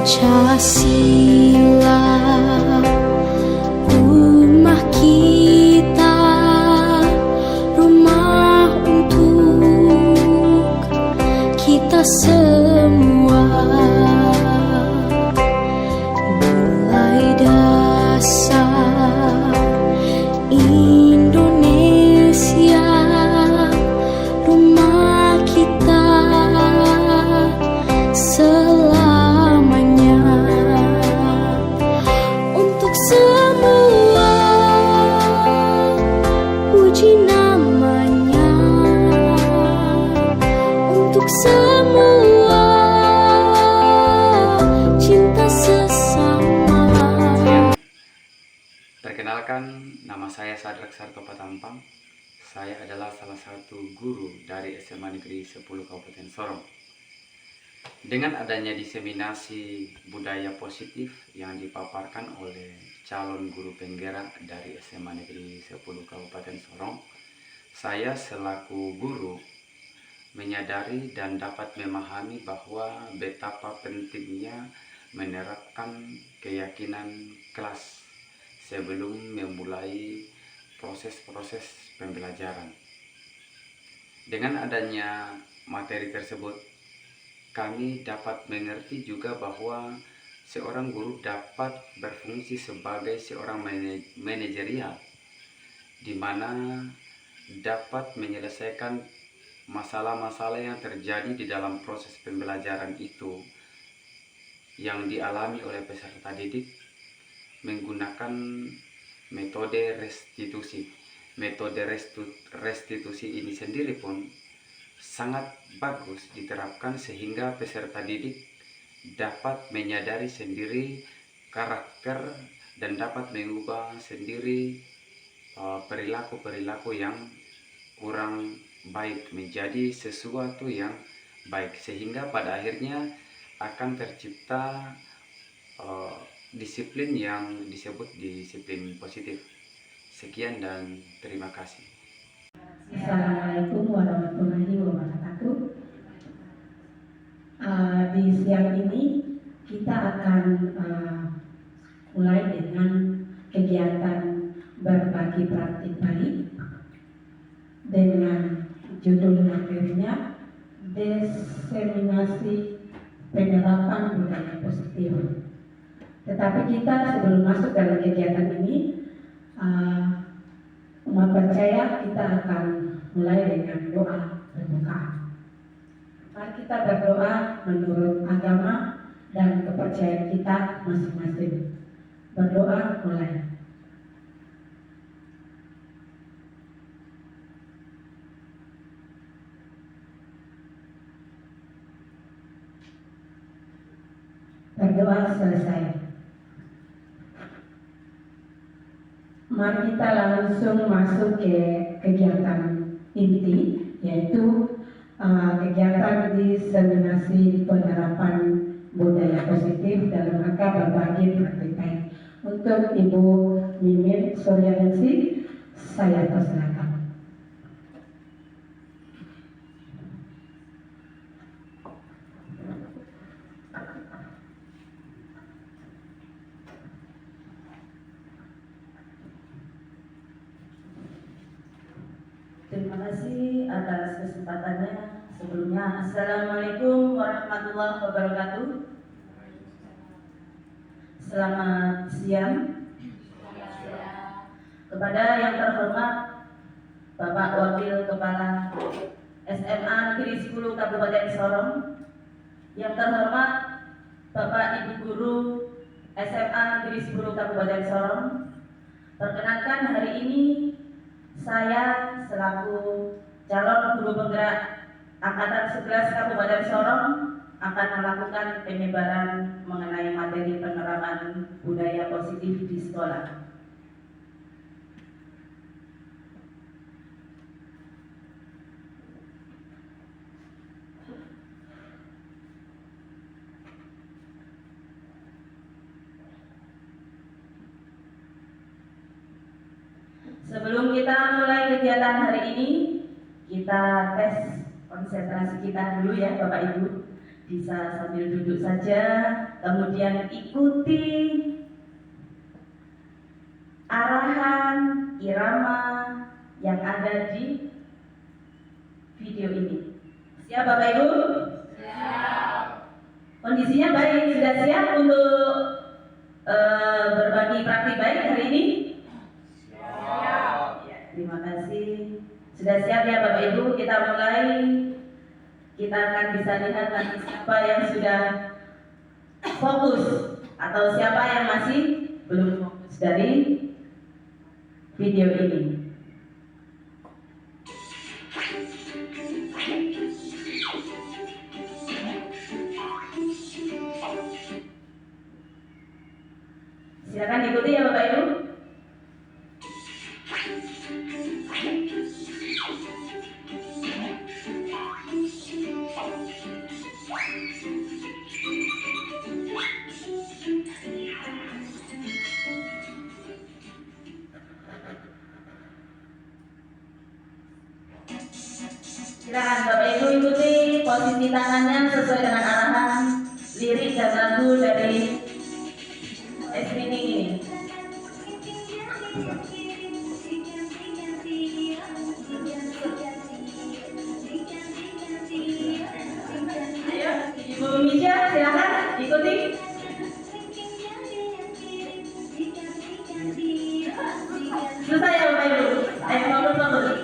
Pancasila, rumah kita, rumah untuk kita semua. Nilai dasar Indonesia, rumah kita selamanya. Untuk semua puji namanya, untuk semua cinta sesama. Perkenalkan, nama saya Sadrak Sarto Patampang. Saya adalah salah satu guru dari SMA Negeri 10 Kabupaten Sorong. Dengan adanya diseminasi budaya positif yang dipaparkan oleh calon guru penggerak dari SMA Negeri 10 Kabupaten Sorong, saya selaku guru menyadari dan dapat memahami bahwa betapa pentingnya menerapkan keyakinan kelas sebelum memulai proses-proses pembelajaran. Dengan adanya materi tersebut, kami dapat mengerti juga bahwa seorang guru dapat berfungsi sebagai seorang manajerial, di mana dapat menyelesaikan masalah-masalah yang terjadi di dalam proses pembelajaran itu yang dialami oleh peserta didik menggunakan metode restitusi. Metode restitusi ini sendiri pun sangat bagus diterapkan sehingga peserta didik dapat menyadari sendiri karakter dan dapat mengubah sendiri perilaku-perilaku yang kurang baik menjadi sesuatu yang baik, sehingga pada akhirnya akan tercipta disiplin yang disebut disiplin positif. Sekian dan terima kasih. Assalamualaikum warahmatullahi wabarakatuh. Di siang ini kita akan mulai dengan kegiatan berbagi praktik baik dengan judul materinya diseminasi penerapan budaya positif. Tetapi kita sebelum masuk dalam kegiatan ini, umat percaya kita akan mulai dengan doa berbuka. Mari kita berdoa menurut agama dan kepercayaan kita masing-masing. Berdoa mulai. Berdoa selesai. Mari kita langsung masuk ke kegiatan inti, yaitu kegiatan diseminasi penerapan budaya positif dalam rangka berbagi praktik baik. Untuk Ibu Mimin Suryaningsih, saya persilakan. Terima kasih atas kesempatannya. Sebelumnya, Assalamualaikum warahmatullahi wabarakatuh. Selamat siang. Kepada yang terhormat Bapak Wakil Kepala SMA Negeri 10 Kabupaten Sorong, yang terhormat Bapak Ibu Guru SMA Negeri 10 Kabupaten Sorong, perkenalkan hari ini saya selaku calon guru penggerak Angkatan 11 Kabupaten Sorong akan melakukan penyebaran mengenai materi penerapan budaya positif di sekolah. Sebelum kita mulai kegiatan hari ini, kita tes konsentrasi kita dulu ya Bapak Ibu. bisa sambil duduk saja, kemudian ikuti arahan irama yang ada di video ini. Siap Bapak Ibu? Siap. Kondisinya baik, sudah siap untuk berbagi praktik baik hari ini? Siap. Ya, terima kasih. Sudah siap ya Bapak Ibu, kita mulai. Kita akan bisa lihat nanti siapa yang sudah fokus atau siapa yang masih belum fokus dari video ini. Silakan ikuti ya Bapak Ibu. Silakan Bapak Ibu ikuti posisi tangannya sesuai dengan arahan lirik dan lagu dari SPT ini. Ayo, Ibu Misha, silakan ikuti. Selesai ya Bapak Ibu. Fokus.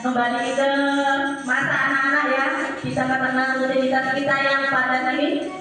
Kembali ke masa anak-anak ya, bisa mengenal rutinitas kita yang padat ini.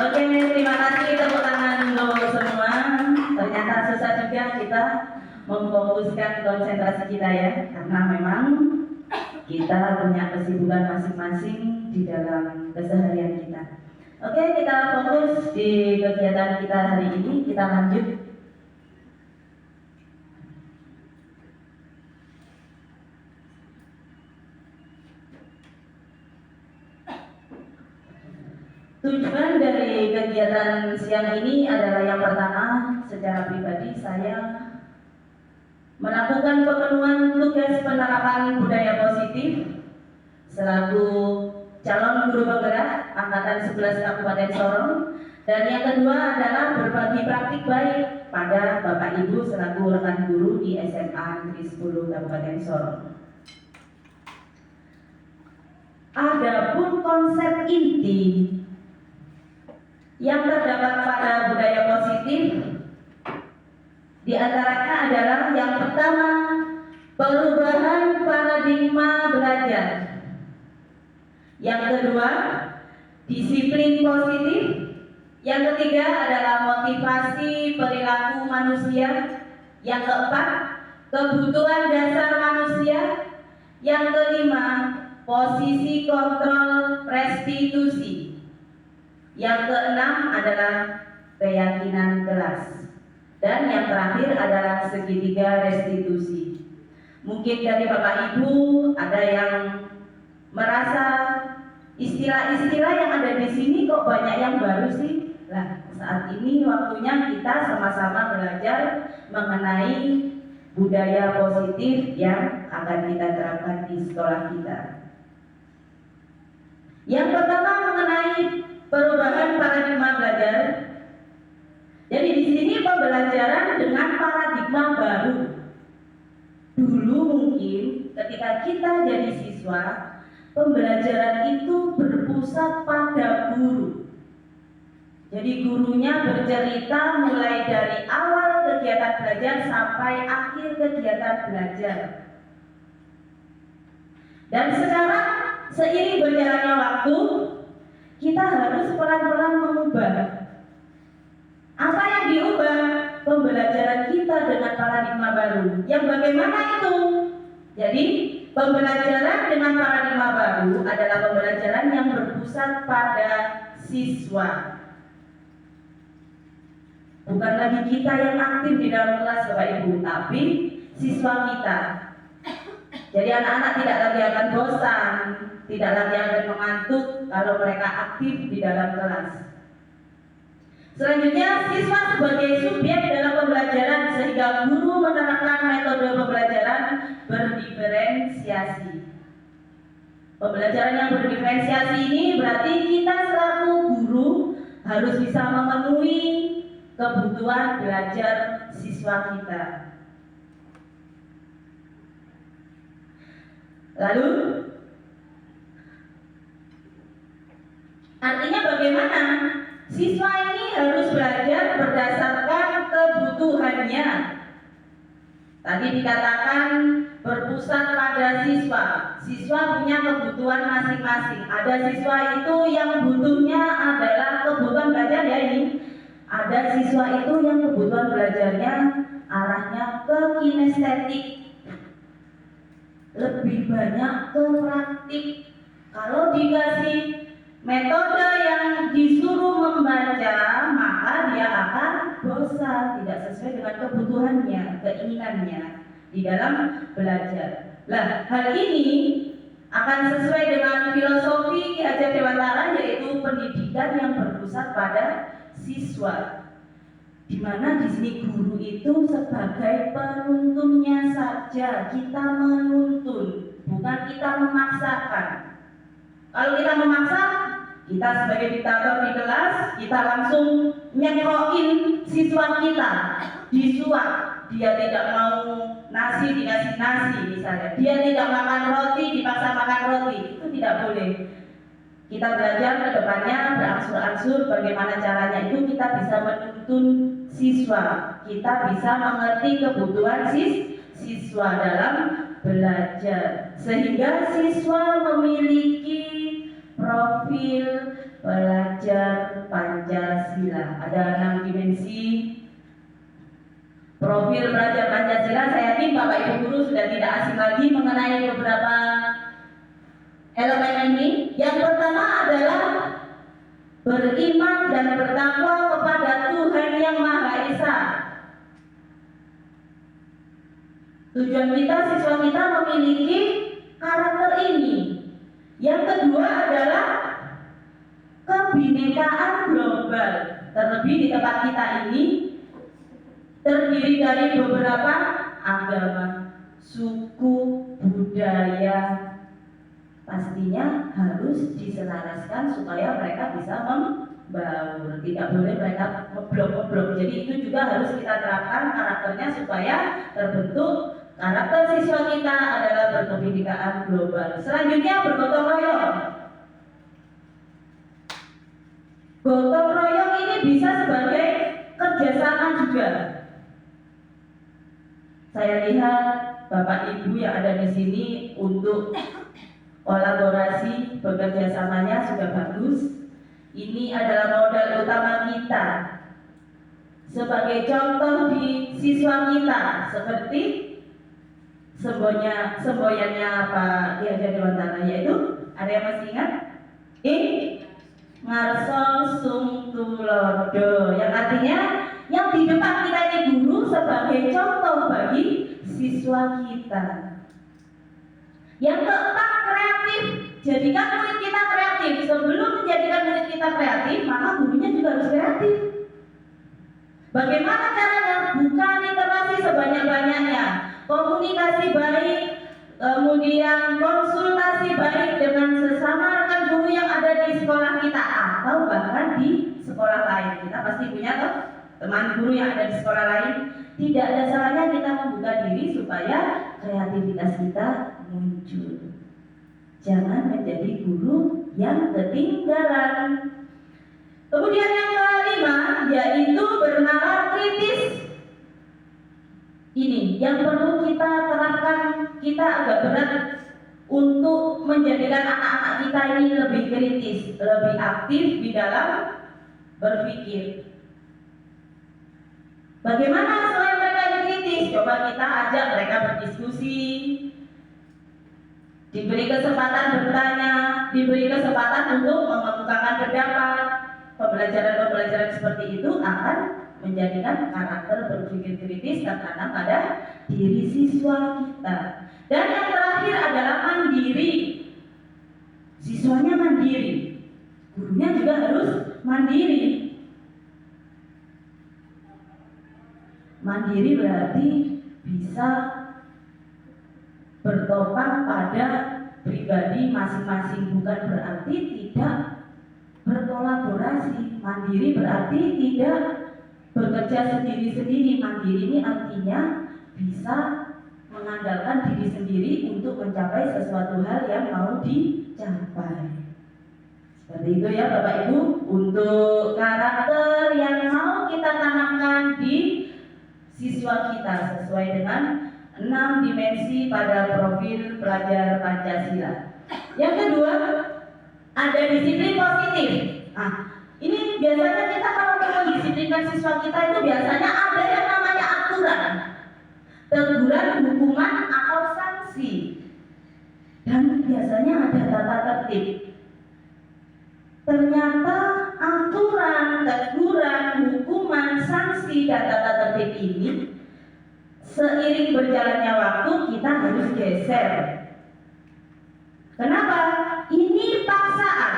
Oke, terima kasih, tepuk tangan untuk semua. Ternyata susah juga kita memfokuskan konsentrasi kita ya, karena memang kita punya kesibukan masing-masing di dalam keseharian kita. Oke, kita fokus di kegiatan kita hari ini. Kita lanjut. Tujuan dari kegiatan siang ini adalah yang pertama, secara pribadi saya melakukan pemenuhan tugas penerapan budaya positif selaku calon guru penggerak Angkatan 11 Kabupaten Sorong, dan yang kedua adalah berbagi praktik baik pada Bapak Ibu selaku rekan guru di SMA Negeri 10 Kabupaten Sorong. Adapun konsep inti yang terdapat pada budaya positif di antaranya adalah yang pertama, perubahan paradigma belajar. Yang kedua, disiplin positif. Yang ketiga adalah motivasi perilaku manusia. Yang keempat, kebutuhan dasar manusia. Yang kelima, posisi kontrol restitusi. Yang keenam adalah keyakinan kelas. Dan yang terakhir adalah segitiga restitusi. Mungkin dari Bapak Ibu ada yang merasa istilah-istilah yang ada di sini kok banyak yang baru sih? Nah, saat ini waktunya kita sama-sama belajar mengenai budaya positif yang akan kita terapkan di sekolah kita. Yang pertama mengenai perubahan paradigma belajar. Jadi di sini pembelajaran dengan paradigma baru. Dulu mungkin ketika kita jadi siswa, pembelajaran itu berpusat pada guru. Jadi gurunya bercerita mulai dari awal kegiatan belajar sampai akhir kegiatan belajar. Dan sekarang seiring berjalannya waktu, kita harus pelan-pelan mengubah. Apa yang diubah? Pembelajaran kita dengan paradigma baru. Yang bagaimana itu? Jadi pembelajaran dengan paradigma baru adalah pembelajaran yang berpusat pada siswa. Bukan lagi kita yang aktif di dalam kelas Bapak Ibu, tapi siswa kita. Jadi anak-anak tidak lagi akan bosan, tidak lagi akan mengantuk kalau mereka aktif di dalam kelas. Selanjutnya, siswa sebagai subjek dalam pembelajaran sehingga guru menerapkan metode pembelajaran berdiferensiasi. Pembelajaran yang berdiferensiasi ini berarti kita selaku guru harus bisa memenuhi kebutuhan belajar siswa kita. Lalu, artinya bagaimana? Siswa ini harus belajar berdasarkan kebutuhannya. Tadi dikatakan berpusat pada siswa. Siswa punya kebutuhan masing-masing. Ada siswa itu yang butuhnya adalah kebutuhan belajar ya ini. Ada siswa itu yang kebutuhan belajarnya arahnya ke kinestetik, lebih banyak ke praktik. Kalau dikasih metode yang disuruh membaca, maka dia akan bosan, tidak sesuai dengan kebutuhannya, keinginannya di dalam belajar. Nah, hal ini akan sesuai dengan filosofi Ki Hajar Dewantara, yaitu pendidikan yang berpusat pada siswa, di mana di sini guru itu sebagai penuntunnya saja. Kita menuntun, bukan kita memaksakan. Kalau kita memaksa, kita sebagai diktator di kelas, kita langsung nyekrokin siswa kita, disuap. Dia tidak mau nasi, dikasih nasi misalnya. Dia tidak makan roti, dipaksa makan roti. Itu tidak boleh. Kita belajar ke depannya berangsur-angsur bagaimana caranya itu kita bisa menuntun siswa. Kita bisa mengerti kebutuhan siswa dalam belajar. Sehingga siswa memiliki profil pelajar Pancasila. Ada 6 dimensi profil pelajar Pancasila. Saya yakin Bapak Ibu guru sudah tidak asing lagi mengenai beberapa elemen ini. Yang pertama adalah beriman dan bertakwa kepada Tuhan Yang Maha Esa. Tujuan kita, siswa kita memiliki karakter ini. Yang kedua adalah kebinekaan global. Terlebih di tempat kita ini terdiri dari beberapa agama, suku, budaya. Pastinya harus diselaraskan supaya mereka bisa membaur. Tidak boleh mereka ngeblok-ngeblok. Jadi itu juga harus kita terapkan karakternya supaya terbentuk karakter siswa kita adalah berkebinekaan global. Selanjutnya bergotong royong. Gotong royong ini bisa sebagai kerjasama juga. Saya lihat Bapak Ibu yang ada di sini untuk kolaborasi bekerja samanya sudah bagus. Ini adalah modal utama kita sebagai contoh di siswa kita, seperti semboyannya Pak Ki Hajar Dewantara, yaitu ada yang masih ingat? Ngarso sung tulodo, yang artinya yang di depan kita ini guru sebagai contoh bagi siswa kita. Yang keempat, kreatif. Jadikan murid kita kreatif. kreatif. Sebelum menjadikan murid kita kreatif, maka gurunya juga harus kreatif. Bagaimana caranya? Buka literasi sebanyak-banyaknya, komunikasi baik, kemudian konsultasi baik dengan sesama rekan guru yang ada di sekolah kita atau bahkan di sekolah lain. Kita pasti punya toh teman guru yang ada di sekolah lain. Tidak ada salahnya kita membuka diri supaya kreativitas kita muncul. Jangan menjadi guru yang ketinggalan. Kemudian yang kelima yaitu bernalar kritis. Ini yang perlu kita terapkan. Kita agak berat untuk menjadikan anak-anak kita ini lebih kritis, lebih aktif di dalam berpikir. Bagaimana selain mereka yang kritis? Coba kita ajak mereka berdiskusi, diberi kesempatan bertanya, diberi kesempatan untuk mengemukakan pendapat. Pembelajaran-pembelajaran seperti itu akan menjadikan karakter berpikir kritis tertanam pada diri siswa kita. Dan yang terakhir adalah mandiri. Siswanya mandiri, gurunya juga harus mandiri. Mandiri berarti bisa bertopang pada pribadi masing-masing, bukan berarti tidak berkolaborasi. Mandiri berarti tidak bekerja sendiri-sendiri. Mandiri ini artinya bisa mengandalkan diri sendiri untuk mencapai sesuatu hal yang mau dicapai. Seperti itu ya Bapak Ibu, untuk karakter yang mau kita tanamkan di siswa kita sesuai dengan 6 dimensi pada profil pelajar Pancasila. Yang kedua, ada disiplin positif. Nah, ini biasanya kita kalau mau mendisiplinkan siswa kita itu biasanya ada yang namanya aturan, teguran, hukuman, atau sanksi. Dan biasanya ada tata tertib. Ternyata aturan, teguran, hukuman, sanksi, dan tata tertib ini seiring berjalannya waktu kita harus geser. Kenapa? Ini paksaan.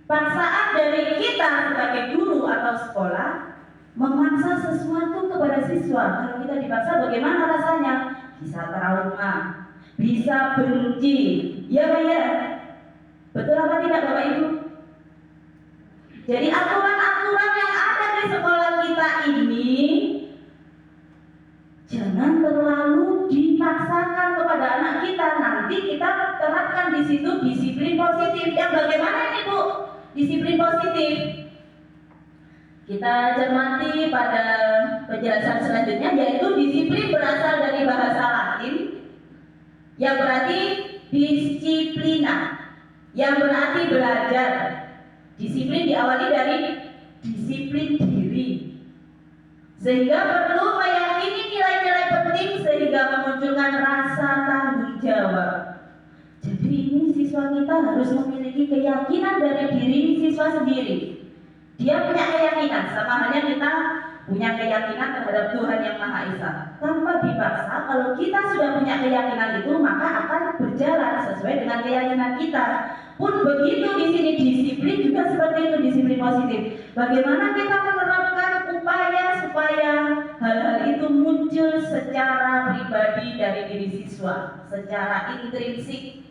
Paksaan dari kita sebagai guru atau sekolah memaksa sesuatu kepada siswa. Kalau kita dipaksa bagaimana rasanya? Bisa trauma, bisa benci. Ya Pak ya? Betul apa tidak Bapak Ibu? Jadi aturan-aturan yang ada di sekolah kita ini jangan terlalu dipaksakan kepada anak kita. Nanti kita terapkan di situ disiplin positif. Yang bagaimana ini Bu? Disiplin positif. Kita cermati pada penjelasan selanjutnya, yaitu disiplin berasal dari bahasa Latin yang berarti disiplina, yang berarti belajar. Disiplin diawali dari disiplin diri, sehingga perlu meyakini nilai-nilai penting sehingga memunculkan rasa tanggung jawab. Jadi ini siswa kita harus memiliki keyakinan dari diri siswa sendiri. Dia punya keyakinan, sama halnya kita punya keyakinan terhadap Tuhan Yang Maha Esa. Tanpa dipaksa, kalau kita sudah punya keyakinan itu, maka akan berjalan sesuai dengan keyakinan kita. Pun begitu di sini disiplin juga seperti itu, disiplin positif. Bagaimana kita menerapkan upaya supaya hal-hal itu muncul secara pribadi dari diri siswa, secara intrinsik.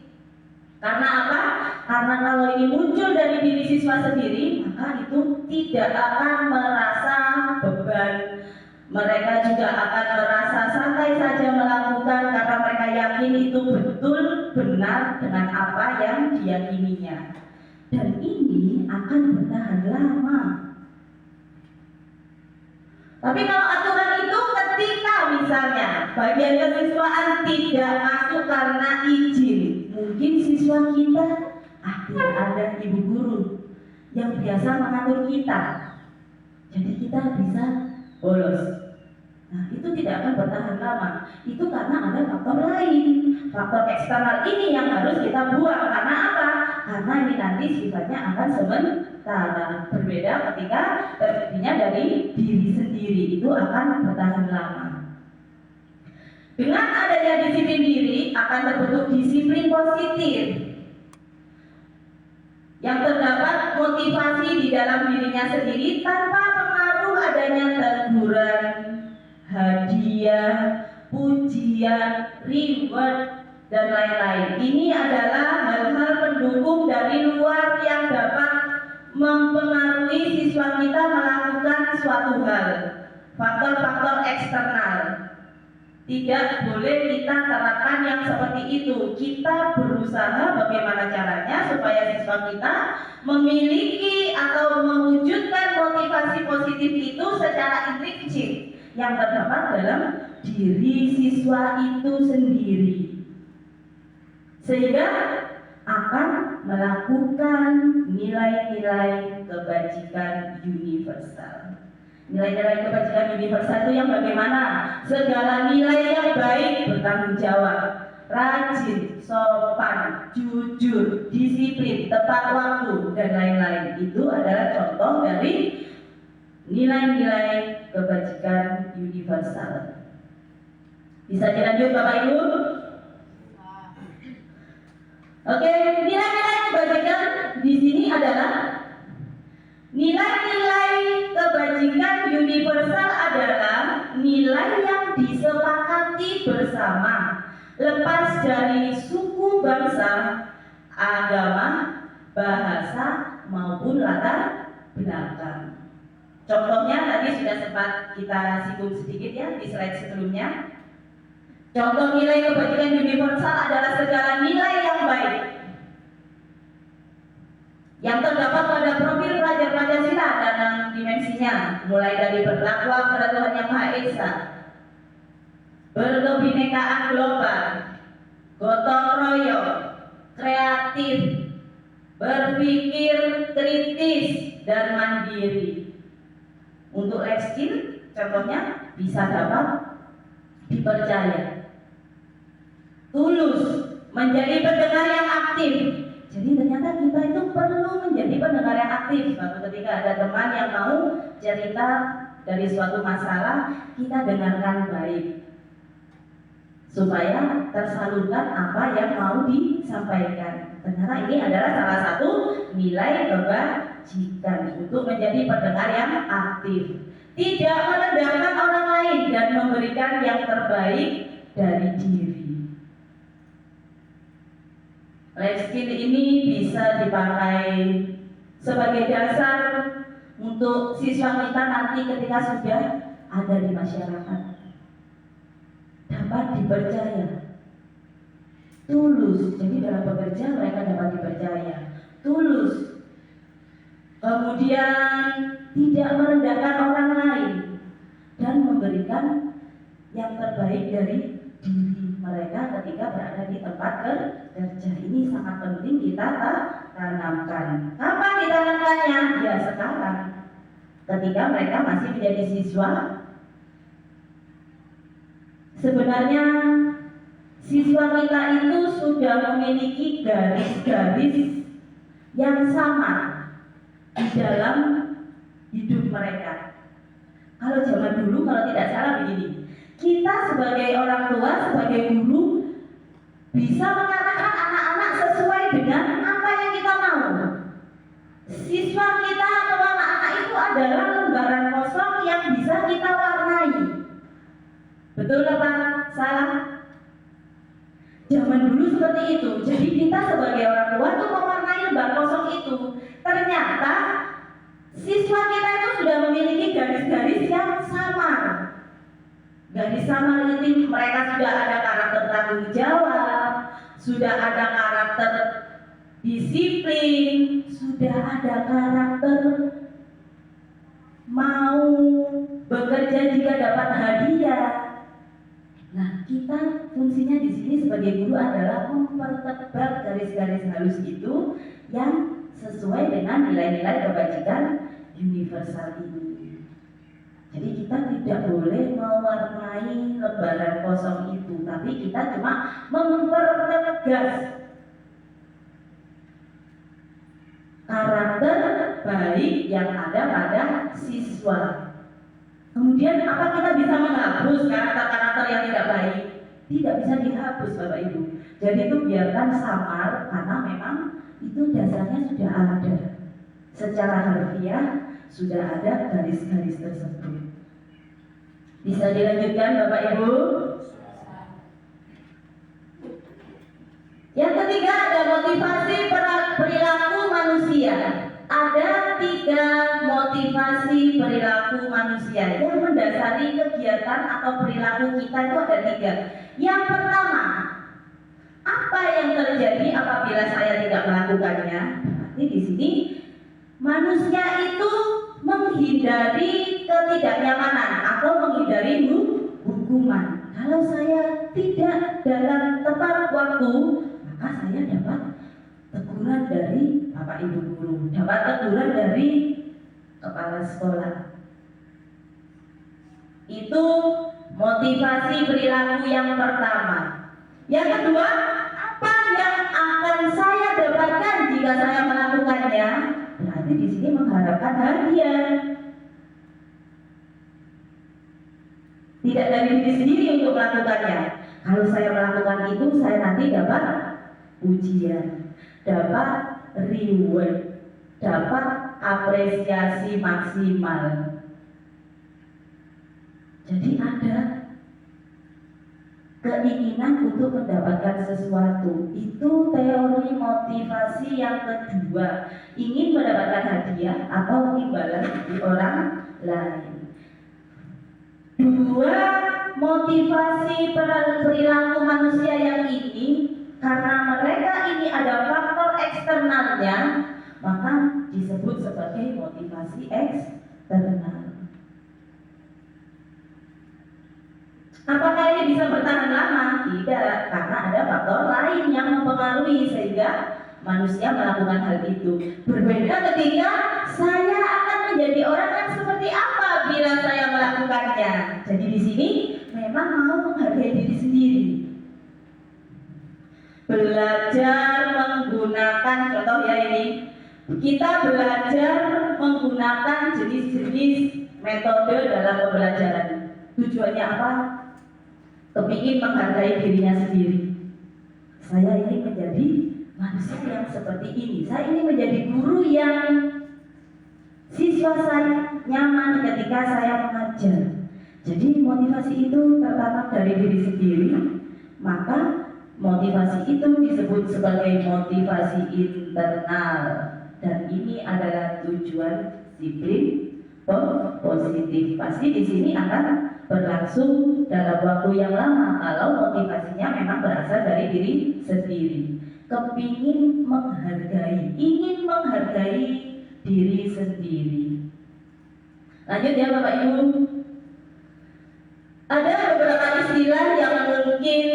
Karena apa? Karena kalau ini muncul dari diri siswa sendiri, maka itu tidak akan merasa beban. Mereka juga akan merasa santai saja melakukan karena mereka yakin itu betul benar dengan apa yang diyakininya. Dan ini akan bertahan lama. Tapi kalau aturan itu ketika misalnya bagian kesiswaan tidak masuk karena izin, mungkin siswa kita ada ibu guru yang biasa mengatur kita, jadi kita bisa bolos. Nah, itu tidak akan bertahan lama. Itu karena ada faktor lain, faktor eksternal ini yang harus kita buang. Karena apa? Karena ini nanti sifatnya akan sementara. Berbeda ketika terjadinya dari diri sendiri, itu akan bertahan lama. Dengan adanya disiplin diri akan terbentuk disiplin positif. yang terdapat motivasi di dalam dirinya sendiri tanpa pengaruh adanya teguran, hadiah, pujian, reward, dan lain-lain. Ini adalah hal-hal pendukung dari luar yang dapat mempengaruhi siswa kita melakukan suatu hal. Faktor-faktor eksternal tidak boleh kita terapkan yang seperti itu. Kita berusaha bagaimana caranya supaya siswa kita memiliki atau mewujudkan motivasi positif itu secara intrinsik yang terdapat dalam diri siswa itu sendiri, sehingga akan melakukan nilai-nilai kebajikan universal. Nilai-nilai kebajikan universal itu yang bagaimana? Segala nilai yang baik, bertanggung jawab, rajin, sopan, jujur, disiplin, tepat waktu, dan lain-lain. Itu adalah contoh dari nilai-nilai kebajikan universal. Bisa dilanjut Bapak Ibu? Oke, nilai-nilai kebajikan di sini adalah nilai-nilai kebajikan universal adalah nilai yang disepakati bersama, lepas dari suku, bangsa, agama, bahasa, maupun latar belakang. Contohnya tadi sudah sempat kita singgung sedikit ya di slide sebelumnya. Contoh nilai kebajikan universal adalah segala nilai yang baik yang terdapat pada profil pelajar Pancasila dan 6 dimensinya, mulai dari bertakwa kepada Tuhan Yang Maha Esa, berkebinekaan global, gotong royong, kreatif, berpikir kritis, dan mandiri. Untuk life skill, contohnya bisa dapat dipercaya, tulus, menjadi pendengar yang aktif. Jadi ternyata kita itu perlu menjadi pendengar yang aktif. Suatu ketika ada teman yang mau cerita dari suatu masalah, kita dengarkan baik supaya tersalurkan apa yang mau disampaikan. Ternyata ini adalah salah satu nilai kebajikan untuk menjadi pendengar yang aktif, tidak merendahkan orang lain dan memberikan yang terbaik dari diri. Life skill ini bisa dipakai sebagai dasar untuk siswa kita nanti ketika sudah ada di masyarakat. Dapat dipercaya, tulus, jadi dalam bekerja mereka dapat dipercaya, tulus, kemudian tidak merendahkan orang lain, dan memberikan yang terbaik dari diri mereka ketika berada di tempat kerja. Ini sangat penting kita tanamkan. Kapan ditanamkannya? Ya sekarang, ketika mereka masih menjadi siswa. Sebenarnya siswa kita itu sudah memiliki garis-garis yang sama di dalam hidup mereka. Kalau zaman dulu, kalau tidak salah begini, kita sebagai orang tua, sebagai guru, bisa mengarahkan anak-anak sesuai dengan apa yang kita mau. Siswa kita atau anak-anak itu adalah lembaran kosong yang bisa kita warnai. Betul apa salah? Zaman dulu seperti itu. Jadi kita sebagai orang tua itu mewarnai lembar kosong itu. Ternyata siswa kita itu sudah memiliki garis-garis yang samar. Garis samar ini mereka sudah ada karakter tanggung jawab, sudah ada karakter disiplin, sudah ada karakter mau bekerja jika dapat hadiah. Nah, kita fungsinya di sini sebagai guru adalah mempertebal garis-garis halus itu yang sesuai dengan nilai-nilai kebajikan universal ini. Jadi kita tidak boleh mewarnai lembaran kosong itu, tapi kita cuma mempertegas karakter baik yang ada pada siswa. Kemudian apa kita bisa menghapus karakter-karakter yang tidak baik? Tidak bisa dihapus Bapak Ibu. Jadi itu biarkan samar karena memang itu dasarnya sudah ada. Secara harfiah sudah ada garis-garis tersebut. Bisa dilanjutkan Bapak Ibu? Yang ketiga ada motivasi perilaku manusia. Ada 3 motivasi perilaku manusia yang mendasari kegiatan atau perilaku kita itu ada 3. Yang pertama, apa yang terjadi apabila saya tidak melakukannya? Berarti di sini manusia itu menghindari ketidaknyamanan atau menghindari hukuman. Kalau saya tidak dalam tepat waktu, maka saya dapat teguran dari Bapak Ibu guru, dapat teguran dari kepala sekolah. Itu motivasi perilaku yang pertama. Yang kedua, apa yang akan saya dapatkan jika saya melakukannya? Berarti di sini mengharapkan hadiah. Tidak dari diri sendiri untuk melakukannya. Kalau saya melakukan itu, saya nanti dapat ujian, dapat reward, dapat apresiasi maksimal. Jadi ada keinginan untuk mendapatkan sesuatu. Itu teori motivasi yang kedua. Ingin mendapatkan hadiah atau imbalan dari orang lain. 2 motivasi perilaku manusia yang ini, karena mereka ini ada faktor eksternalnya, maka disebut sebagai motivasi eksternal. Apakah ini bisa bertahan lama? Tidak, karena ada faktor lain yang mempengaruhi sehingga manusia melakukan hal itu. Berbeda ketika saya akan menjadi orang yang seperti apa bila saya melakukannya. Jadi di sini memang mau menghargai diri sendiri. Belajar menggunakan, contoh ya ini, kita belajar menggunakan jenis-jenis metode dalam pembelajaran. Tujuannya apa? Kepingin menghargai dirinya sendiri. Saya ingin menjadi manusia yang seperti ini. Saya ingin menjadi guru yang siswa saya nyaman ketika saya mengajar. Jadi motivasi itu tertanam dari diri sendiri, maka motivasi itu disebut sebagai motivasi internal. Dan ini adalah tujuan disiplin positif. Pasti di sini akan berlangsung dalam waktu yang lama kalau motivasinya memang berasal dari diri sendiri. Kepingin menghargai, ingin menghargai diri sendiri. Lanjut ya Bapak Ibu. Ada beberapa istilah yang mungkin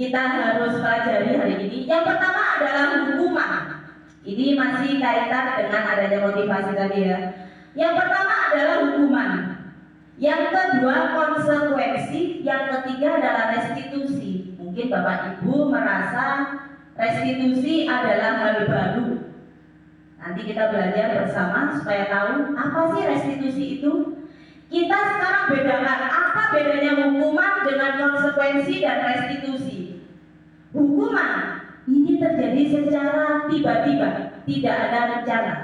kita harus pelajari hari ini. Yang pertama adalah hukuman. Ini masih kaitan dengan adanya motivasi tadi ya. Yang pertama adalah hukuman. Yang kedua konsekuensi. Yang ketiga adalah restitusi. Mungkin Bapak Ibu merasa restitusi adalah hal baru. Nanti kita belajar bersama supaya tahu apa sih restitusi itu. Kita sekarang bedakan apa bedanya hukuman dengan konsekuensi dan restitusi. Hukuman ini terjadi secara tiba-tiba, tidak ada rencana.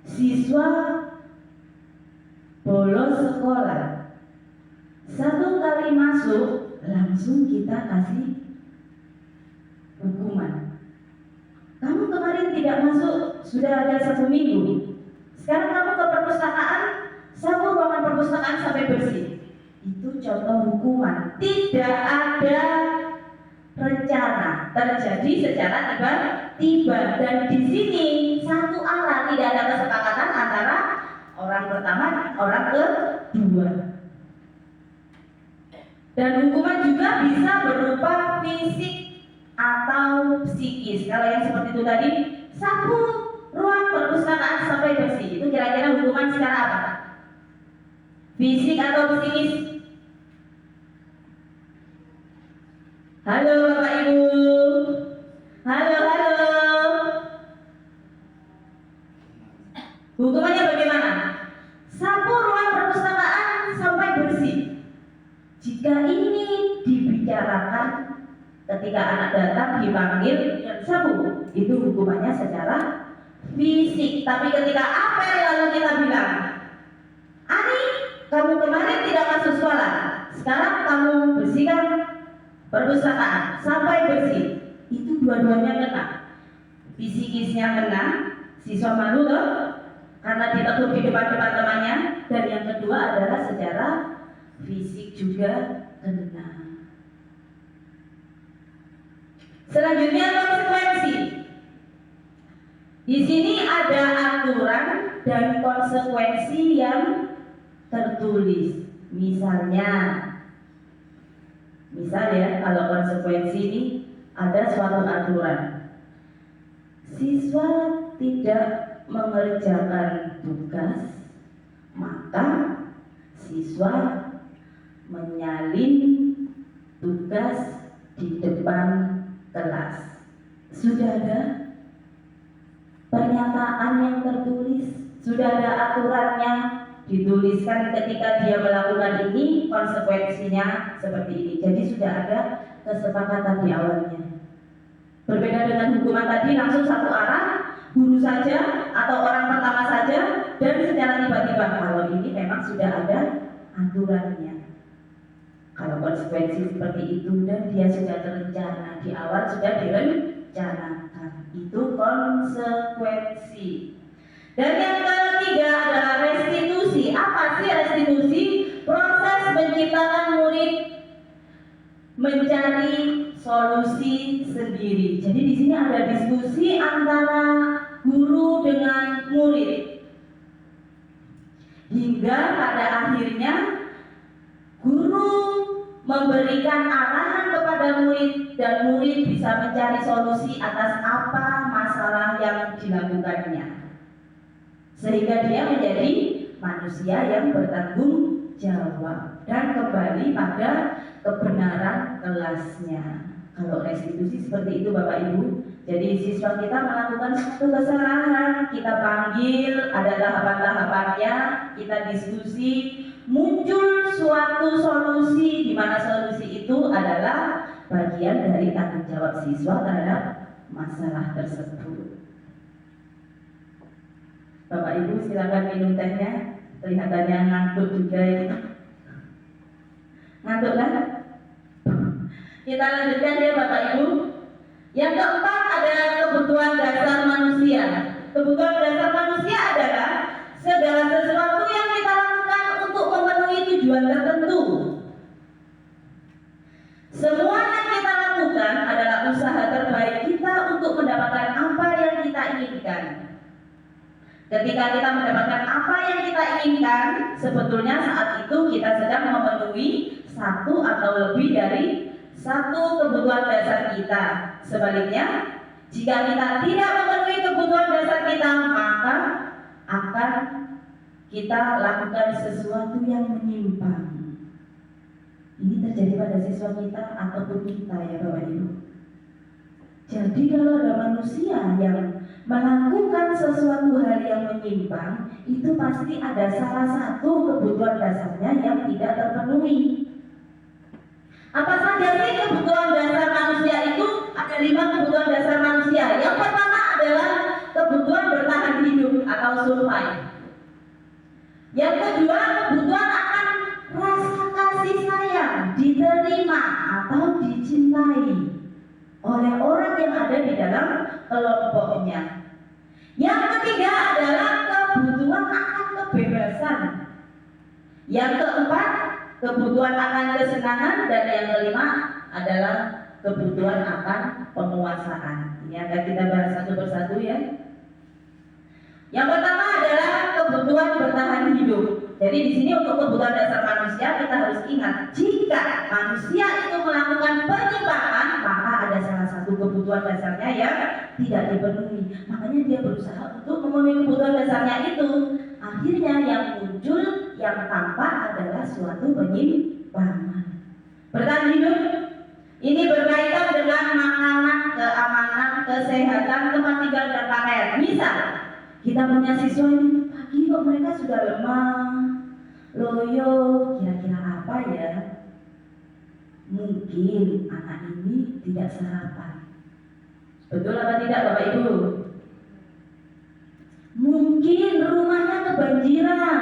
Siswa bolos sekolah, 1 kali masuk langsung kita kasih hukuman. Kamu kemarin tidak masuk, sudah ada 1 minggu. Sekarang kamu ke perpustakaan, sapu ruangan perpustakaan sampai bersih. Itu contoh hukuman. Tidak ada rencana, terjadi secara tiba-tiba. Dan di sini satu arah, tidak ada kesepakatan antara orang pertama dan orang kedua. Dan hukuman juga bisa berupa fisik atau psikis. Kalau yang seperti itu tadi, sapu ruang perpustakaan sampai bersih, itu kira-kira hukuman secara apa? Fisik atau psikis? Halo Bapak Ibu. Halo. Hukumannya bagaimana? Sapu ruang perpustakaan sampai bersih. Jika ini dibicarakan Ketika anak datang dipanggil sabu, itu hukumannya secara fisik. Tapi ketika apel lalu kita bilang, Ani, kamu kemarin tidak masuk sekolah, sekarang kamu bersihkan perpustakaan sampai bersih. Itu dua-duanya kena. Fisikisnya kena, siswa malu loh, karena ditegur di depan-depan temannya. Dan yang kedua adalah secara fisik juga kena. Selanjutnya konsekuensi. Di sini ada aturan dan konsekuensi yang tertulis. Misalnya, kalau konsekuensi ini ada suatu aturan. Siswa tidak mengerjakan tugas, maka siswa menyalin tugas di depan kelas. Sudah ada pernyataan yang tertulis, sudah ada aturannya, dituliskan ketika dia melakukan ini konsekuensinya seperti ini. Jadi sudah ada kesepakatan di awalnya. Berbeda dengan hukuman tadi langsung satu arah, guru saja atau orang pertama saja, dan secara tiba-tiba. Kalau ini memang sudah ada aturannya. Kalau konsekuensi seperti itu dan dia sudah terencana di awal, sudah direncanakan, itu konsekuensi. Dan yang ketiga adalah restitusi. Apa sih restitusi? Proses menciptakan murid mencari solusi sendiri. Jadi di sini ada diskusi antara guru dengan murid, hingga pada akhirnya guru memberikan arahan kepada murid dan murid bisa mencari solusi atas apa masalah yang dilakukannya, sehingga dia menjadi manusia yang bertanggung jawab dan kembali pada kebenaran kelasnya. Kalau restitusi seperti itu Bapak Ibu. Jadi siswa kita melakukan suatu kesalahan, kita panggil, ada tahapan-tahapannya, kita diskusi, muncul suatu solusi, di mana solusi itu adalah bagian dari tanggung jawab siswa terhadap masalah tersebut. Bapak Ibu silakan minum tehnya, kelihatannya ngantuk juga ini. Ngantuk kan? Kita lanjutkan ya Bapak Ibu. Yang keempat adalah kebutuhan dasar manusia. Kebutuhan dasar manusia adalah segala sesuatu yang kita lakukan untuk memenuhi tujuan tertentu. Semua yang kita lakukan adalah usaha terbaik kita untuk mendapatkan apa yang kita inginkan. Ketika kita mendapatkan apa yang kita inginkan, sebetulnya saat itu kita sedang memenuhi satu atau lebih dari satu kebutuhan dasar kita. Sebaliknya, jika kita tidak memenuhi kebutuhan dasar kita, maka akan kita lakukan sesuatu yang menyimpang. Ini terjadi pada siswa kita ataupun kita ya Bapak Ibu. Jadi kalau ada manusia yang melakukan sesuatu hal yang menyimpang, itu pasti ada salah satu kebutuhan dasarnya yang tidak terpenuhi. Apa saja sih kebutuhan dasar manusia itu? Ada 5 kebutuhan dasar manusia. Yang pertama adalah kebutuhan bertahan hidup atau survive. Yang kedua, kebutuhan akan rasa kasih sayang, diterima atau dicintai oleh orang yang ada di dalam kelompoknya. Yang ketiga adalah kebutuhan akan kebebasan. Yang keempat, kebutuhan akan kesenangan, dan yang kelima adalah kebutuhan akan penguasaan. Ini akan kita bahas satu persatu ya. Yang pertama adalah kebutuhan bertahan hidup. Jadi di sini untuk kebutuhan dasar manusia kita harus ingat, jika manusia itu melakukan penyimpangan, maka ada salah satu kebutuhan dasarnya yang tidak dipenuhi. Makanya dia berusaha untuk memenuhi kebutuhan dasarnya itu. Akhirnya yang muncul, yang tampak adalah suatu penyimpangan. Bertahan hidup ini berkaitan dengan makanan, keamanan, kesehatan, tempat tinggal dan pakaian. Misal kita punya siswa ini pagi kok mereka sudah lemah, loyo, kira-kira apa ya? mungkin anak ini tidak sarapan. Betul apa tidak Bapak Ibu? Mungkin rumahnya kebanjiran,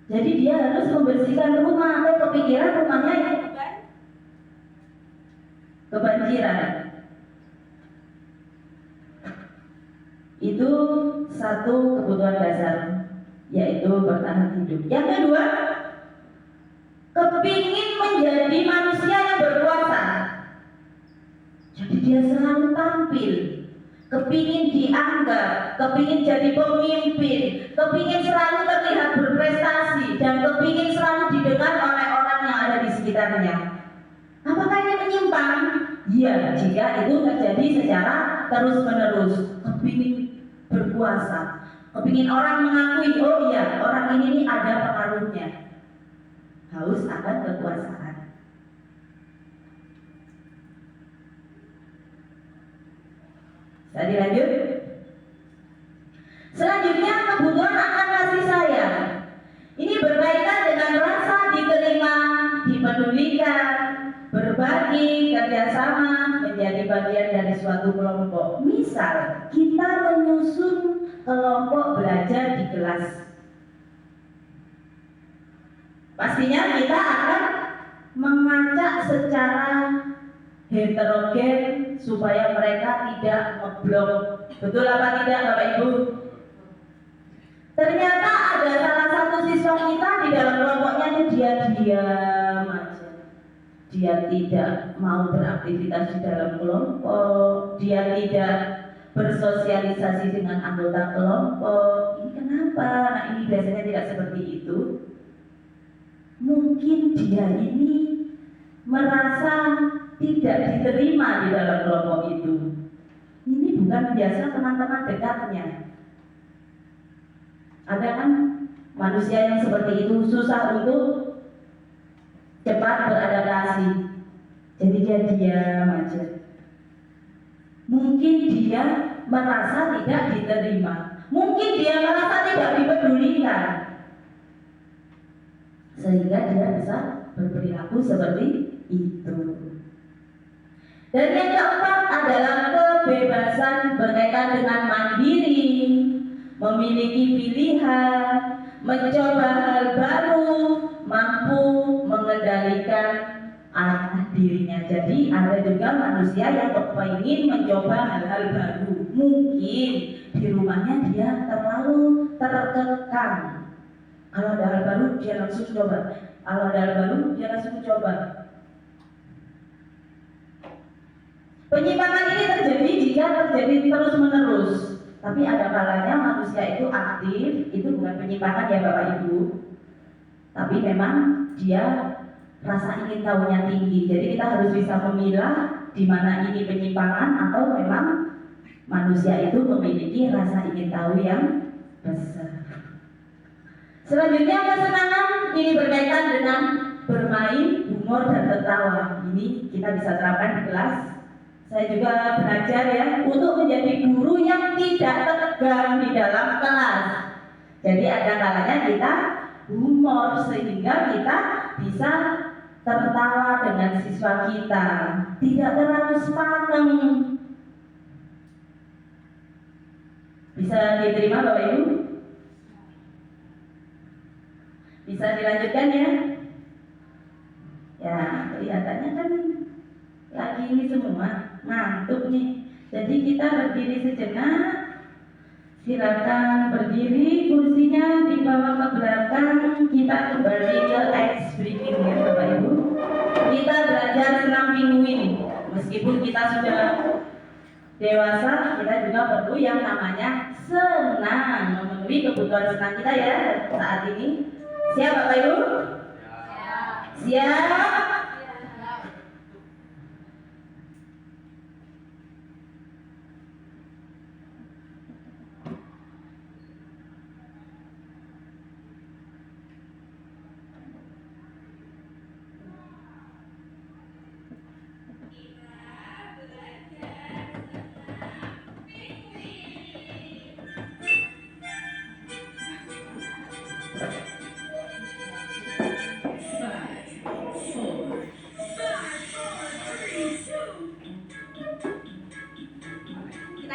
jadi dia harus membersihkan rumah, atau kepikiran rumahnya yang kebanjiran. Itu satu kebutuhan dasar, yaitu bertahan hidup. Yang kedua, kepingin menjadi manusia yang berkuasa. Jadi dia selalu tampil, kepingin dianggap, kepingin jadi pemimpin, kepingin selalu terlihat berprestasi, dan kepingin selalu didengar oleh orang yang ada di sekitarnya. Apakah ini menyimpang? Ya, jika itu terjadi secara terus-menerus. Kepingin berkuasa, kepingin orang mengakui, oh iya, orang ini ada pengaruhnya. Haus akan kekuasaan. Saya dilanjut. Selanjutnya, kebutuhan akan kasih sayang. Ini berkaitan dengan rasa diterima, dipedulikan, berbagi, kerjasama, menjadi bagian dari suatu kelompok. Misal, kita menyusun kelompok belajar di kelas. Pastinya kita akan mengajak secara heterogen supaya mereka tidak ngeblok. Betul apa tidak Bapak Ibu? Ternyata ada salah satu siswa kita di dalam kelompoknya itu dia diam aja. Dia tidak mau beraktivitas di dalam kelompok, dia tidak bersosialisasi dengan anggota kelompok. Ini kenapa? Nah, ini biasanya tidak seperti itu. Mungkin dia ini merasa tidak diterima di dalam kelompok itu. Ini bukan biasa teman-teman dekatnya. Ada kan manusia yang seperti itu susah untuk cepat beradaptasi. Jadi dia diam aja. Mungkin dia merasa tidak diterima. Mungkin dia merasa tidak dipedulikan. Sehingga dia bisa berperilaku seperti itu. Dan yang keempat adalah kebebasan berkaitan dengan mandiri, memiliki pilihan, mencoba hal baru, mampu mengendalikan arah dirinya. Jadi ada juga manusia yang ingin mencoba hal-hal baru. Mungkin di rumahnya dia terlalu terkekang. Kalau ada hal baru dia langsung coba. Kalau ada hal baru dia langsung coba. Penyimpangan ini terjadi jika terjadi terus-menerus. Tapi ada kalanya manusia itu aktif, itu bukan penyimpangan ya Bapak Ibu. Tapi memang dia rasa ingin tahunya tinggi. Jadi kita harus bisa memilah di mana ini penyimpangan atau memang manusia itu memiliki rasa ingin tahu yang besar. Selanjutnya kesenangan ini berkaitan dengan bermain, humor dan tertawa. Ini kita bisa terapkan di kelas. Saya juga belajar ya untuk menjadi guru yang tidak tegang di dalam kelas. Jadi ada kalanya kita humor sehingga kita bisa tertawa dengan siswa kita, tidak terlalu sepaneng. Bisa diterima Bapak Ibu? Bisa dilanjutkan ya? Ya, kelihatannya kan lagi ini semua ngantuk nih. Jadi kita berdiri sejenak. Silakan berdiri, kursinya dibawa ke belakang. Kita kembali ke ice breaking ya Bapak Ibu. Kita belajar senam pinguin. Meskipun kita sudah dewasa, kita juga perlu yang namanya senang, memenuhi kebutuhan senang kita ya saat ini. Siap Bapak Ibu? Siap?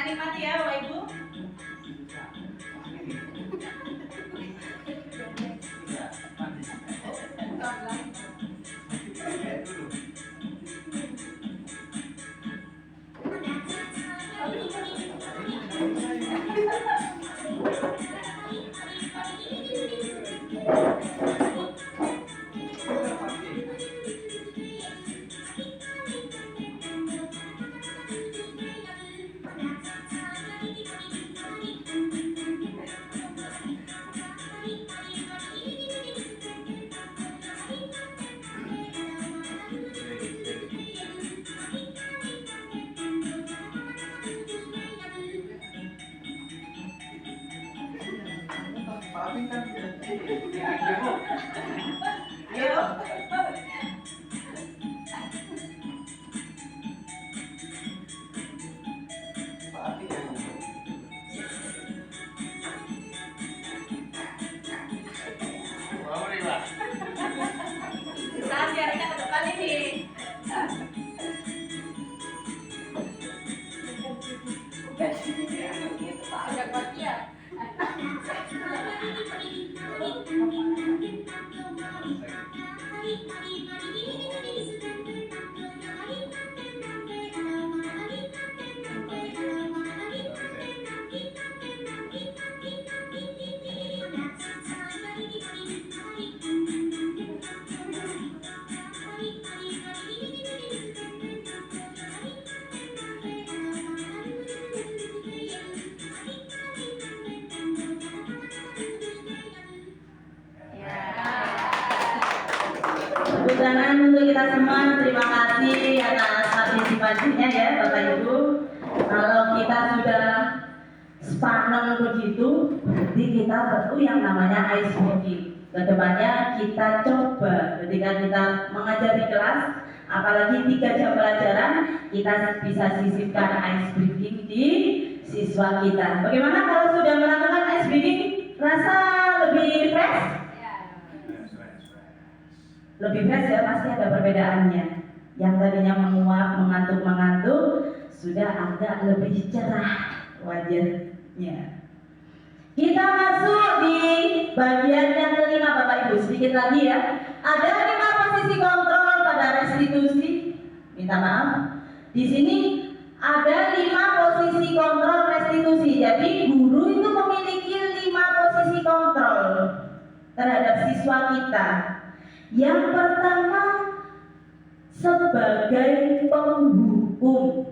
Kita nikmati ya Bapak Ibu. Ayo. Saat jaraknya ke depan ini. Ada bagian. Tepuk tangan untuk kita semua. Terima kasih atas partisipasinya ya Bapak Ibu. Kalau kita sudah sepaneng begitu, berarti kita perlu yang namanya ice breaking. Kedepannya kita coba ketika kita mengajar di kelas, apalagi 3 jam pelajaran, kita bisa sisipkan ice breaking di siswa kita. Bagaimana kalau sudah melakukan ice breaking? Rasa lebih fresh? Lebih fresh ya, pasti ada perbedaannya. Yang tadinya menguap, mengantuk-mengantuk, sudah agak lebih cerah wajahnya. Kita masuk di bagian yang kelima Bapak Ibu. Sedikit lagi ya. Ada 5 posisi kontrol pada restitusi. Minta maaf. Di sini ada 5 posisi kontrol restitusi. Jadi guru itu memiliki 5 posisi kontrol terhadap siswa kita. Yang pertama, sebagai penghukum.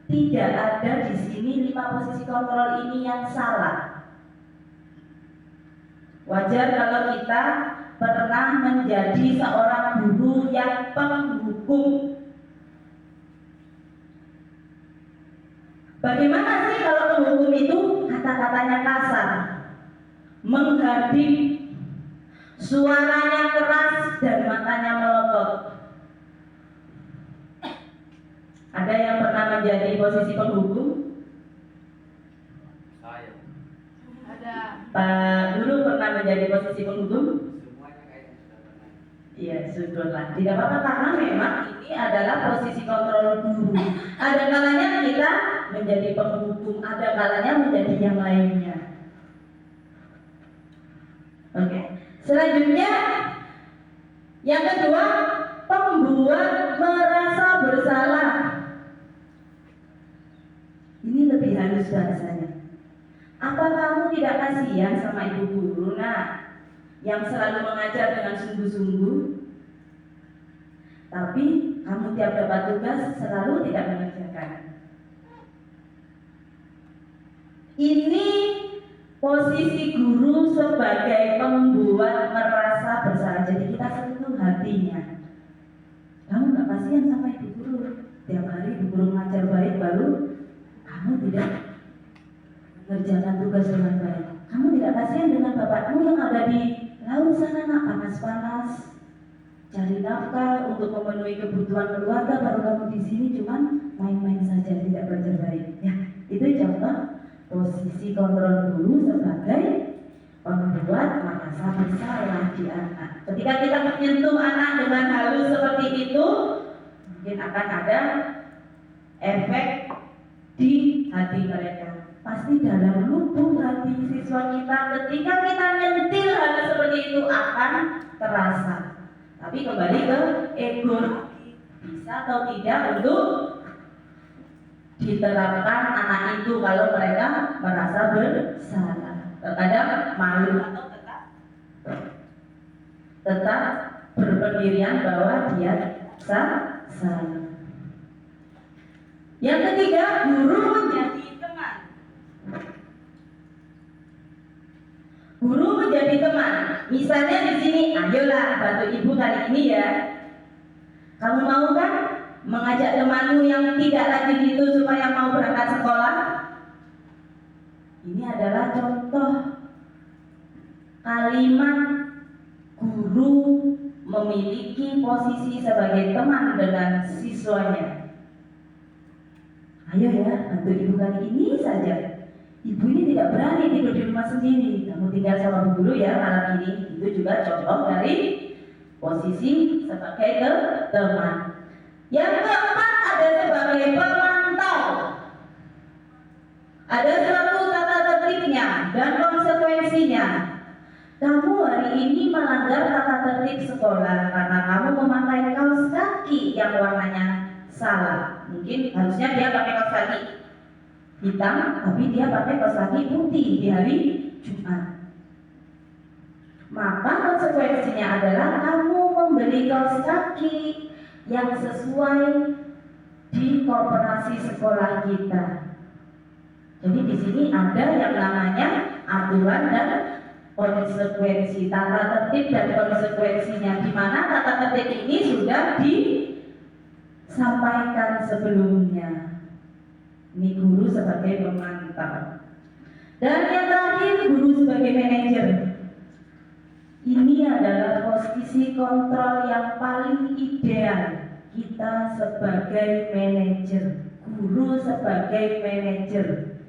Tidak ada di sini 5 posisi kontrol ini yang salah. Wajar kalau kita pernah menjadi seorang guru yang penghukum. Bagaimana sih kalau penghukum itu kata-katanya kasar, menghadap, suaranya keras dan matanya melotot? Ada yang pernah menjadi posisi penghukum? Saya. Ada. Pak Guru pernah menjadi posisi penghukum? Semuanya kayaknya sudah pernah. Iya, syukurlah. Tidak apa-apa karena memang ini adalah posisi kontrol guru. Ada kalanya kita menjadi penghukum, ada kalanya menjadi yang lainnya. Oke. Selanjutnya, yang kedua, pembuat merasa bersalah. Ini lebih halus bahasanya. Apa kamu tidak kasihan sama ibu guru nak, yang selalu mengajar dengan sungguh-sungguh, tapi kamu tiap dapat tugas selalu tidak mengerjakan? Ini posisi guru sebagai pembuat merasa bersalah. Jadi kita sentuh hatinya. Kamu gak kasihan sama ibu guru? Tiap hari ibu guru ngajar baik, baru kamu tidak mengerjakan tugas dengan baik. Kamu tidak kasihan dengan bapakmu yang ada di laut sana nak, panas-panas, cari nafkah untuk memenuhi kebutuhan keluarga, baru kamu di sini cuman main-main saja, tidak belajar baik. Ya, itu contoh posisi kontrol guru sebagai membuat merasa bersalah di anak. Ketika kita menyentuh anak dengan halus seperti itu, mungkin akan ada efek di hati mereka. Pasti dalam lubuk hati siswa kita ketika kita nyentil hal seperti itu akan terasa. Tapi kembali ke ego, bisa atau tidak untuk diterapkan anak itu kalau mereka merasa bersalah. Terkadang malu atau tetap berpendirian bahwa dia salah. Yang ketiga, guru menjadi teman. Guru menjadi teman. Misalnya di sini, ayolah bantu ibu kali ini ya. Kamu mau kan mengajak temanmu yang tidak rajin itu supaya mau berangkat sekolah? Ini adalah contoh kalimat guru memiliki posisi sebagai teman dengan siswanya. Ayo ya, bantu ibu kali ini saja. Ibu ini tidak berani tidur di rumah sendiri. Kamu tinggal sama bu guru ya malam ini. Itu juga contoh dari posisi sebagai teman. Yang keempat ada sebagai pemantau. Ada suatu tata tertibnya dan konsekuensinya. Kamu hari ini melanggar tata tertib sekolah karena kamu memakai kaos kaki yang warnanya salah. Mungkin harusnya dia pakai kaos kaki hitam, tapi dia pakai kaos kaki putih di hari Jumat. Maka konsekuensinya adalah kamu membeli kaos kaki yang sesuai di koperasi sekolah kita. Jadi di sini ada yang namanya aturan dan konsekuensi, tata tertib dan konsekuensinya, di mana tata tertib ini sudah disampaikan sebelumnya. Ini guru sebagai pemantau. Dan yang terakhir, guru sebagai manajer. Ini adalah posisi kontrol yang paling ideal kita sebagai manajer, guru sebagai manajer.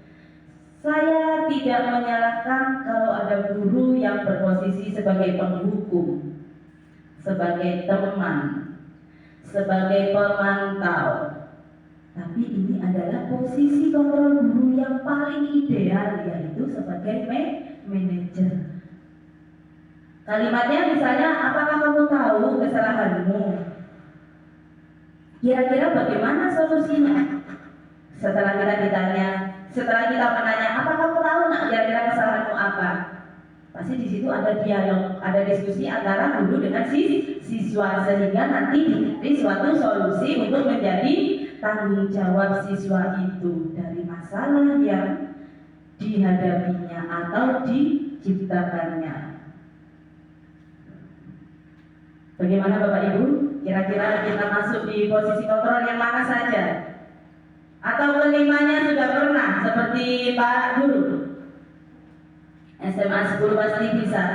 Saya tidak menyalahkan kalau ada guru yang berposisi sebagai penghukum, sebagai teman, sebagai pemantau. Tapi ini adalah posisi kontrol guru yang paling ideal, yaitu sebagai manajer. Kalimatnya misalnya, apakah kamu tahu kesalahanmu? Kira-kira bagaimana solusinya? Setelah kita menanya, apa kamu tahu nak kira-kira kesalahanmu apa? Pasti di situ ada dialog, ada diskusi antara guru dengan siswa, sehingga nanti dicari suatu solusi untuk menjadi tanggung jawab siswa itu dari masalah yang dihadapinya atau diciptakannya. Bagaimana Bapak Ibu? Kira-kira kita masuk di posisi kontrol yang mana saja? Atau kelimanya sudah pernah seperti Pak Guru? SMA 10 pasti bisa.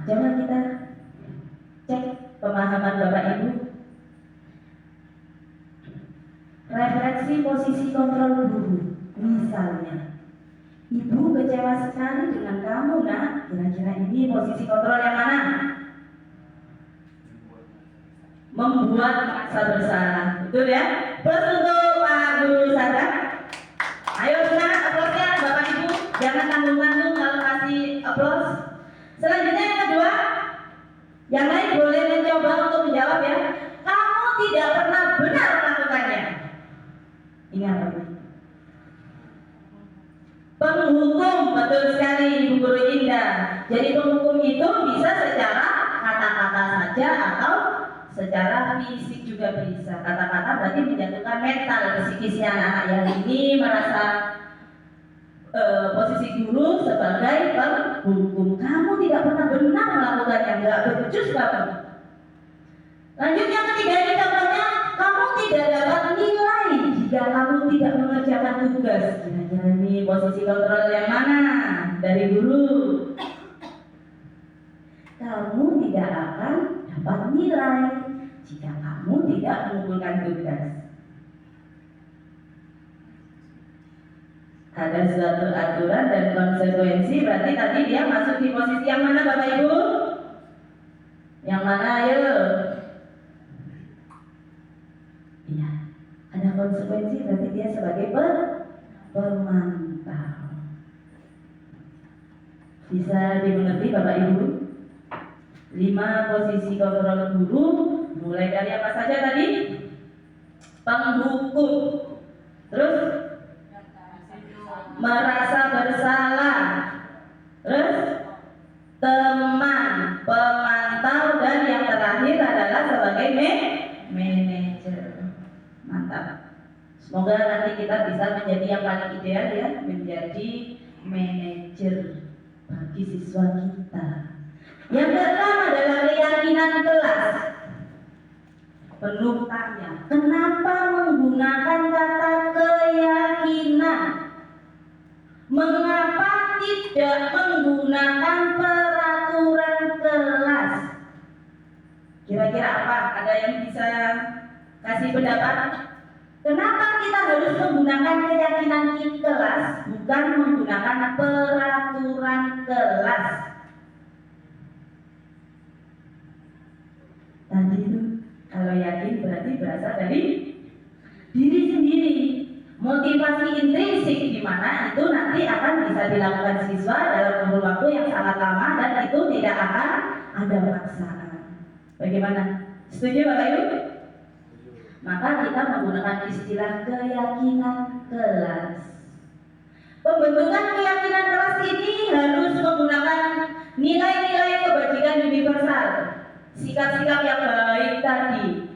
Coba kita cek pemahaman Bapak Ibu. Referensi posisi kontrol guru. Misalnya, Ibu kecewa sekali dengan kamu nak. Kira-kira ini posisi kontrol yang mana? Membuat merasa bersalah, betul ya? Plus untuk Pak Guru Sadar. Ayo nak, aplausnya Bapak Ibu. Jangan tanggung-tanggung kalau kasih aplaus. Selanjutnya yang kedua, yang lain boleh mencoba untuk menjawab ya. Kamu tidak pernah benar melakukannya. Ini apa ini? Penghukum, betul sekali Ibu Guru Indah. Jadi penghukum itu bisa secara kata-kata saja atau secara fisik juga bisa. Kata-kata berarti menjatuhkan mental psikisnya anak yang ini merasa posisi guru sebagai penghukum. Kamu tidak pernah benar melakukannya, nggak becus kamu. Lanjut yang ketiga ini contohnya, kamu tidak dapat nilai jika kamu tidak mengerjakan tugas. Kira-kira ini posisi kontrol yang mana dari guru? Kamu tidak akan dapat nilai jika kamu tidak mengumpulkan tugas. Ada suatu aturan dan konsekuensi, berarti tadi dia masuk di posisi yang mana Bapak Ibu? Yang mana ayo? Iya, ada konsekuensi berarti dia sebagai pemantau. Bisa dimengerti Bapak Ibu? 5 posisi kontrol guru, mulai dari apa saja tadi? Penghukum, terus merasa bersalah, terus teman, pemantau, dan yang terakhir adalah sebagai manajer. Mantap. Semoga nanti kita bisa menjadi yang paling ideal ya, menjadi manajer bagi siswa kita. Yang keenam adalah keyakinan kelas. Perlu tanya, kenapa menggunakan kata keyakinan? Mengapa tidak menggunakan peraturan kelas? Kira-kira apa? Ada yang bisa kasih pendapat? Kenapa kita harus menggunakan keyakinan kelas, bukan menggunakan peraturan kelas? Tadi itu kalau yakin berarti berasal dari diri sendiri. Motivasi intrinsik di mana itu nanti akan bisa dilakukan siswa dalam kurun waktu yang sangat lama dan itu tidak akan ada paksaan. Bagaimana? Setuju Bapak Ibu? Maka kita menggunakan istilah keyakinan kelas. Pembentukan keyakinan kelas ini harus menggunakan nilai-nilai kebajikan universal. Sikap-sikap yang baik tadi,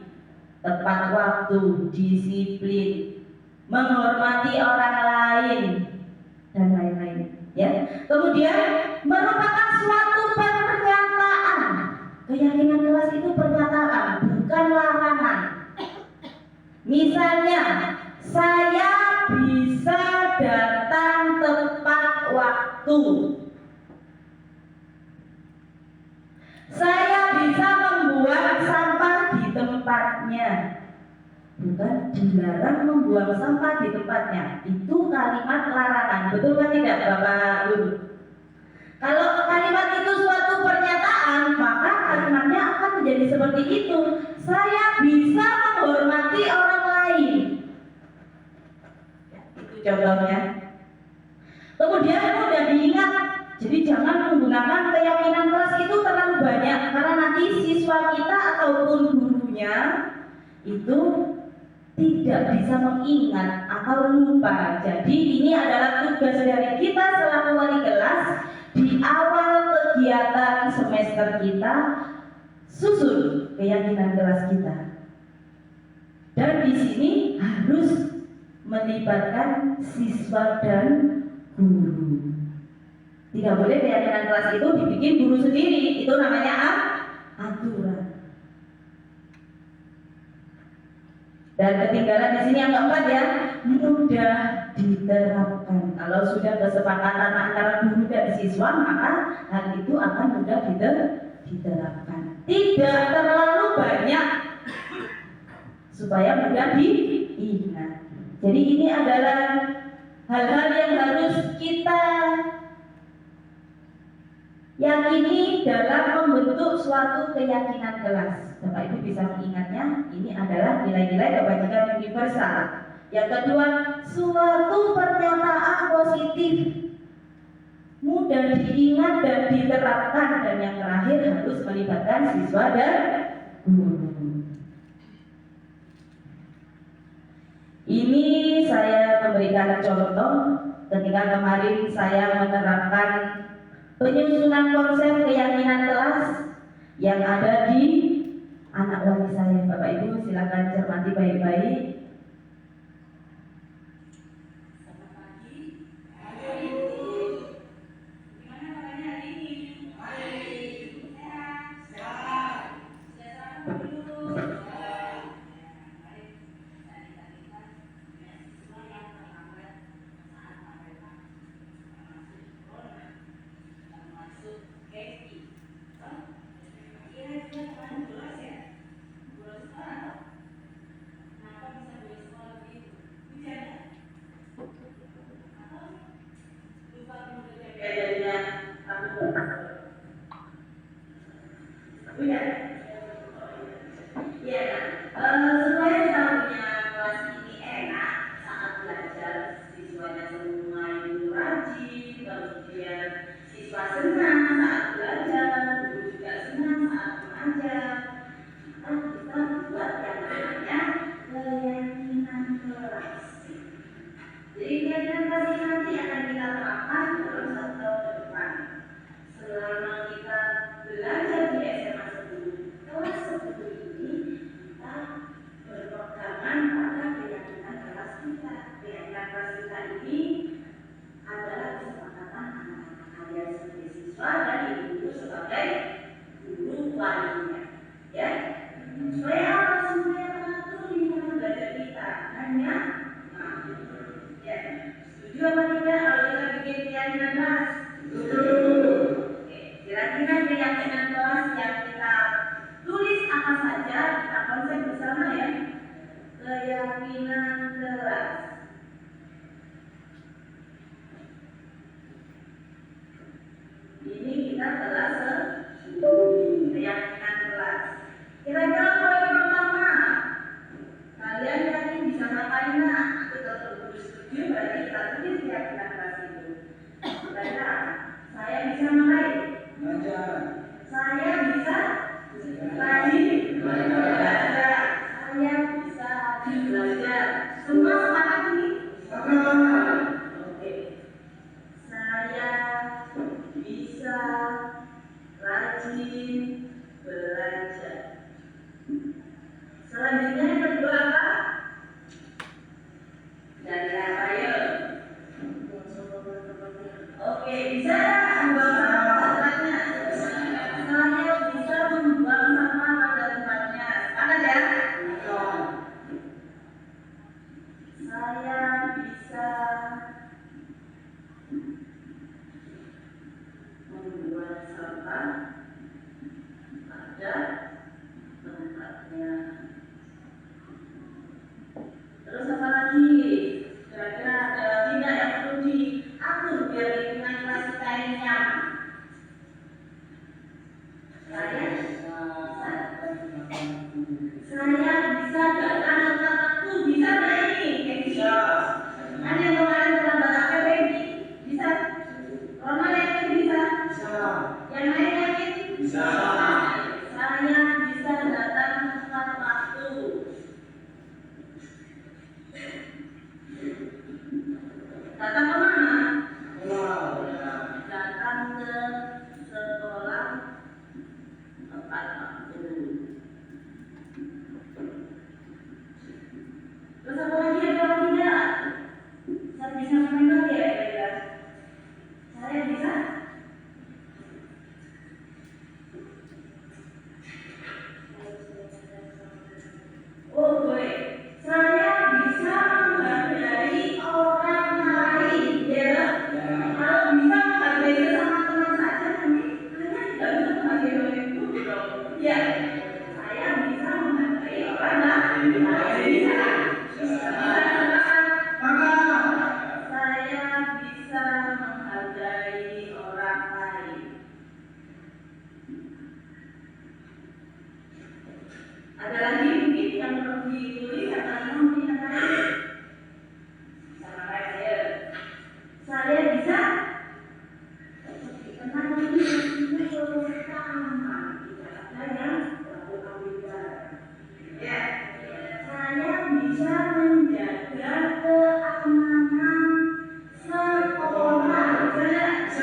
tepat waktu, disiplin, menghormati orang lain, dan lain-lain. Ya. Kemudian merupakan suatu pernyataan. Keyakinan kelas itu pernyataan, bukan larangan. Misalnya, saya bisa datang tepat waktu. Saya bisa membuang sampah di tempatnya. Bukan dilarang membuang sampah di tempatnya. Itu kalimat larangan. Betul kan tidak Bapak Guru? Kalau kalimat itu suatu pernyataan, maka kalimatnya akan menjadi seperti itu. Saya bisa menghormati orang lain. Ya, itu contohnya. Kemudian mudah diingat. Jadi jangan menggunakan keyakinan kelas itu terlalu banyak, karena nanti siswa kita ataupun gurunya itu tidak bisa mengingat atau lupa. Jadi ini adalah tugas dari kita selaku wali kelas di awal kegiatan semester kita, susun keyakinan kelas kita. Dan di sini harus melibatkan siswa dan guru. Tidak boleh keyakinan kelas itu dibikin guru sendiri. Itu namanya aturan. Dan ketinggalan di sini yang keempat ya, mudah diterapkan. Kalau sudah kesepakatan antara guru dan siswa, maka hal itu akan mudah diterapkan. Tidak terlalu banyak supaya mudah diingat. Jadi ini adalah hal-hal yang harus kita yakini dalam membentuk suatu keyakinan kelas. Bapak Ibu bisa mengingatnya, ini adalah nilai-nilai kebajikan universal. Yang kedua, suatu pernyataan positif, mudah diingat dan diterapkan. Dan yang terakhir harus melibatkan siswa dan guru. Ini saya memberikan contoh ketika kemarin saya menerapkan penyusunan konsep keyakinan kelas yang ada di anak wali saya. Bapak Ibu silakan cermati baik-baik. keyakinan kelas. Ini kita kelas keyakinan kelas. Kira-kira poin pertama, kalian yakin bisa ngapain nak? Kalau setuju berarti kita tulis keyakinan kelas itu. Kira-kira saya bisa ngapain? Saya bisa belajar. Saya bisa belajar. Semua sepakat ini? Oke. Saya bisa rajin belajar. Selanjutnya yang kedua apa? Dari apa ya? Oke, bisa membuang sampah pada tempatnya. Saya bisa membuang sampah pada tempatnya. Sepakat ya? Saya bisa membuang sampah pada tempatnya. Terus apa lagi? Kira-kira ada lagi nggak yang perlu diatur biar lingkungan kelas kita ini nyaman? Saya bisa datang tepat waktu, bisa nggak ini? Bisa. Ada yang kemarin terlambat APP bisa? Roma yakin bisa? Yang lain yakin? Saya bisa datang tepat waktu. Datang ke mana? Datang ke sekolah tepat waktu. Terus apa lagi ada tidak? Saya bisa main lagi ya kira-kira? Saya bisa? Oh boleh. Saya bisa menghargai orang lain, ya. Kalau bisa menghargai sesama teman saja, nanti kalian tidak bisa menghargai orang itu, dong. Ya. Saya bisa menghargai orang lain. Bisa. Saya bisa menghargai orang lain. Ada lagi mungkin yang perlu ditulis atau mungkin ada lagi? Sama saya. Saya bisa kenal ini pertama tidak ada yang berbeda. Ya, saya bisa menjaga keamanan sekolah.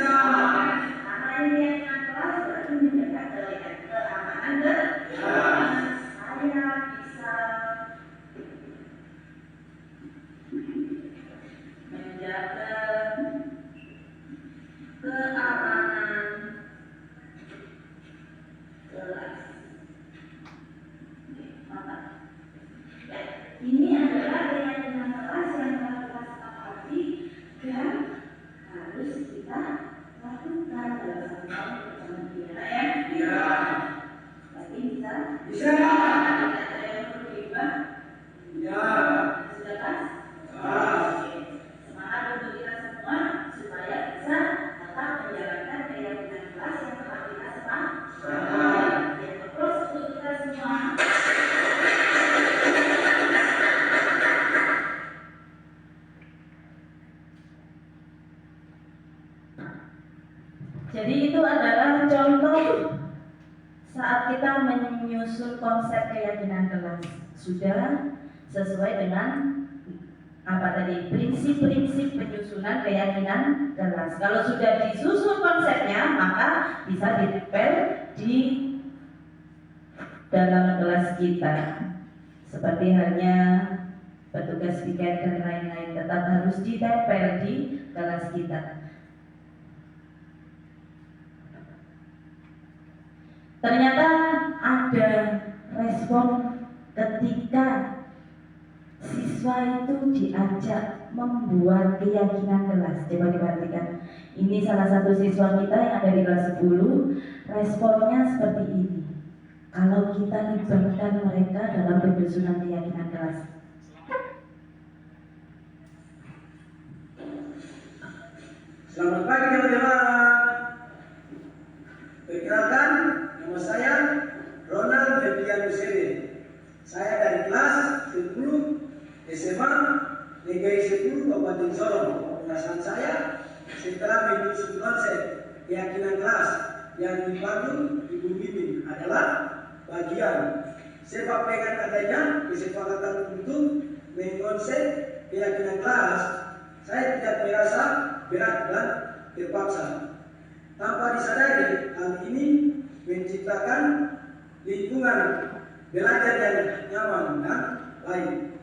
Karena ini yang kelas berarti menjaga keamanan sekolah. Saya bisa menjaga keamanan kelas. Mantap. Ya, ini adalah keyakinan kelas yang harus kita sepakati dan harus kita lakukan dalam satu tahun bersama dia. Ya. Berarti bisa? Bisa. Ada yang perlu diubah? Ya. Sudah pas? Oke. Semangat untuk kita semua supaya bisa tetap menjalankan keyakinan kelas yang telah kita sepakati. Terus untuk kita semua. Jadi itu adalah contoh saat kita menyusun konsep keyakinan kelas. Sudah sesuai dengan apa tadi? Prinsip-prinsip penyusunan keyakinan kelas. Kalau sudah disusun konsepnya, maka bisa ditempel di dalam kelas kita. Seperti halnya petugas piket dan lain-lain, tetap harus ditempel di kelas kita. Ternyata ada respon ketika siswa itu diajak membuat keyakinan kelas. Coba diperhatikan. Ini salah satu siswa kita yang ada di kelas 10. Responnya seperti ini. Kalau kita libatkan mereka dalam penyusunan keyakinan kelas. Selamat pagi teman-teman. Perkenalkan, nama saya Ronald Febrian Hussein. Saya dari kelas 10 SMA Negeri 10 Kabupaten Sorong. Perasaan saya setelah menyusun konsep keyakinan kelas yang dibangun Ibu Bimbing adalah bagian sebab dengan adanya kesepakatan untuk mengkonsep keyakinan kelas, saya tidak merasa berat dan terpaksa. Tanpa disadari, hal ini menciptakan lingkungan belajar yang nyaman dan baik.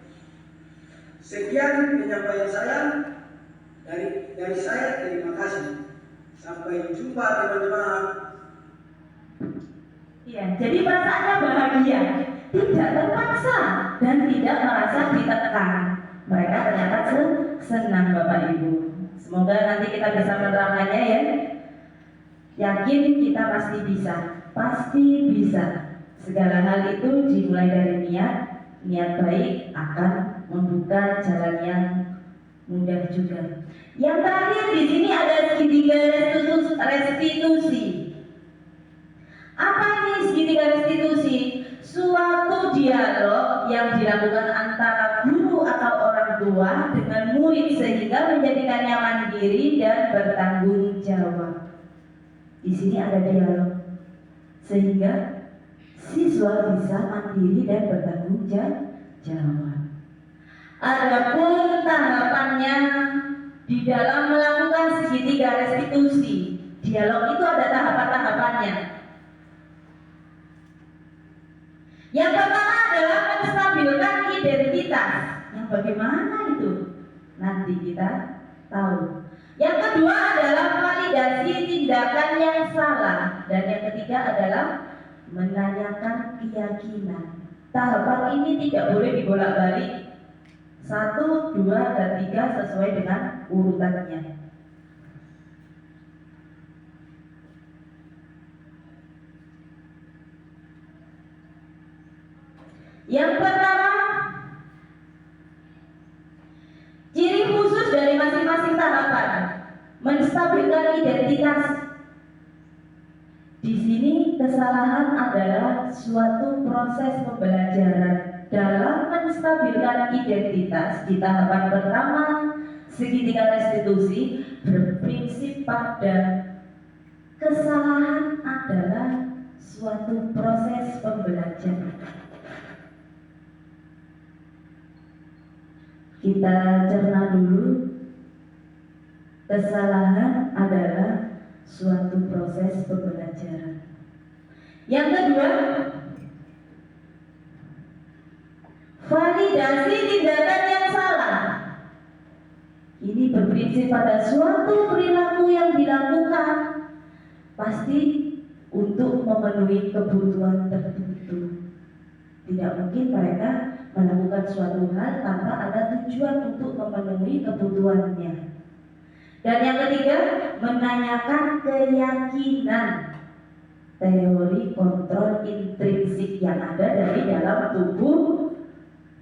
Sekian penyampaian saya dari saya. Terima kasih. Sampai jumpa teman-teman. Iya, jadi perasaannya bahagia, tidak terpaksa dan tidak merasa ditekan. Mereka ternyata senang Bapak Ibu. Semoga nanti kita bisa menerapkannya ya. Yakin kita pasti bisa, pasti bisa. Segala hal itu dimulai dari niat baik akan membuka jalan yang mudah juga. Yang terakhir di sini ada segitiga restitusi. Apa ini segitiga restitusi? Suatu dialog yang dilakukan antara guru atau orang tua dengan murid sehingga menjadikannya mandiri dan bertanggung jawab. Di sini ada dialog sehingga siswa bisa mandiri dan bertanggung jawab. Adapun tahapannya di dalam melakukan segitiga restitusi, dialog itu ada tahapan-tahapannya. Yang pertama adalah menstabilkan identitas. Yang bagaimana itu? Nanti kita tahu. Yang kedua adalah validasi tindakan yang salah. Dan yang ketiga adalah menanyakan keyakinan. Tahapan ini tidak boleh dibolak-balik. 1, 2, dan 3 sesuai dengan urutannya. Yang pertama, ciri khusus dari masing-masing tahapan menstabilkan identitas. Di sini kesalahan adalah suatu proses pembelajaran. Dalam menstabilkan identitas di tahapan pertama, segitiga restitusi berprinsip pada kesalahan adalah suatu proses pembelajaran. Kita cerna dulu. Kesalahan adalah suatu proses pembelajaran. Yang kedua, validasi tindakan yang salah. Ini berprinsip pada suatu perilaku yang dilakukan pasti untuk memenuhi kebutuhan tertentu. Tidak mungkin mereka melakukan suatu hal tanpa ada tujuan untuk memenuhi kebutuhannya. Dan yang ketiga, menanyakan keyakinan. Teori kontrol intrinsik yang ada dari dalam tubuh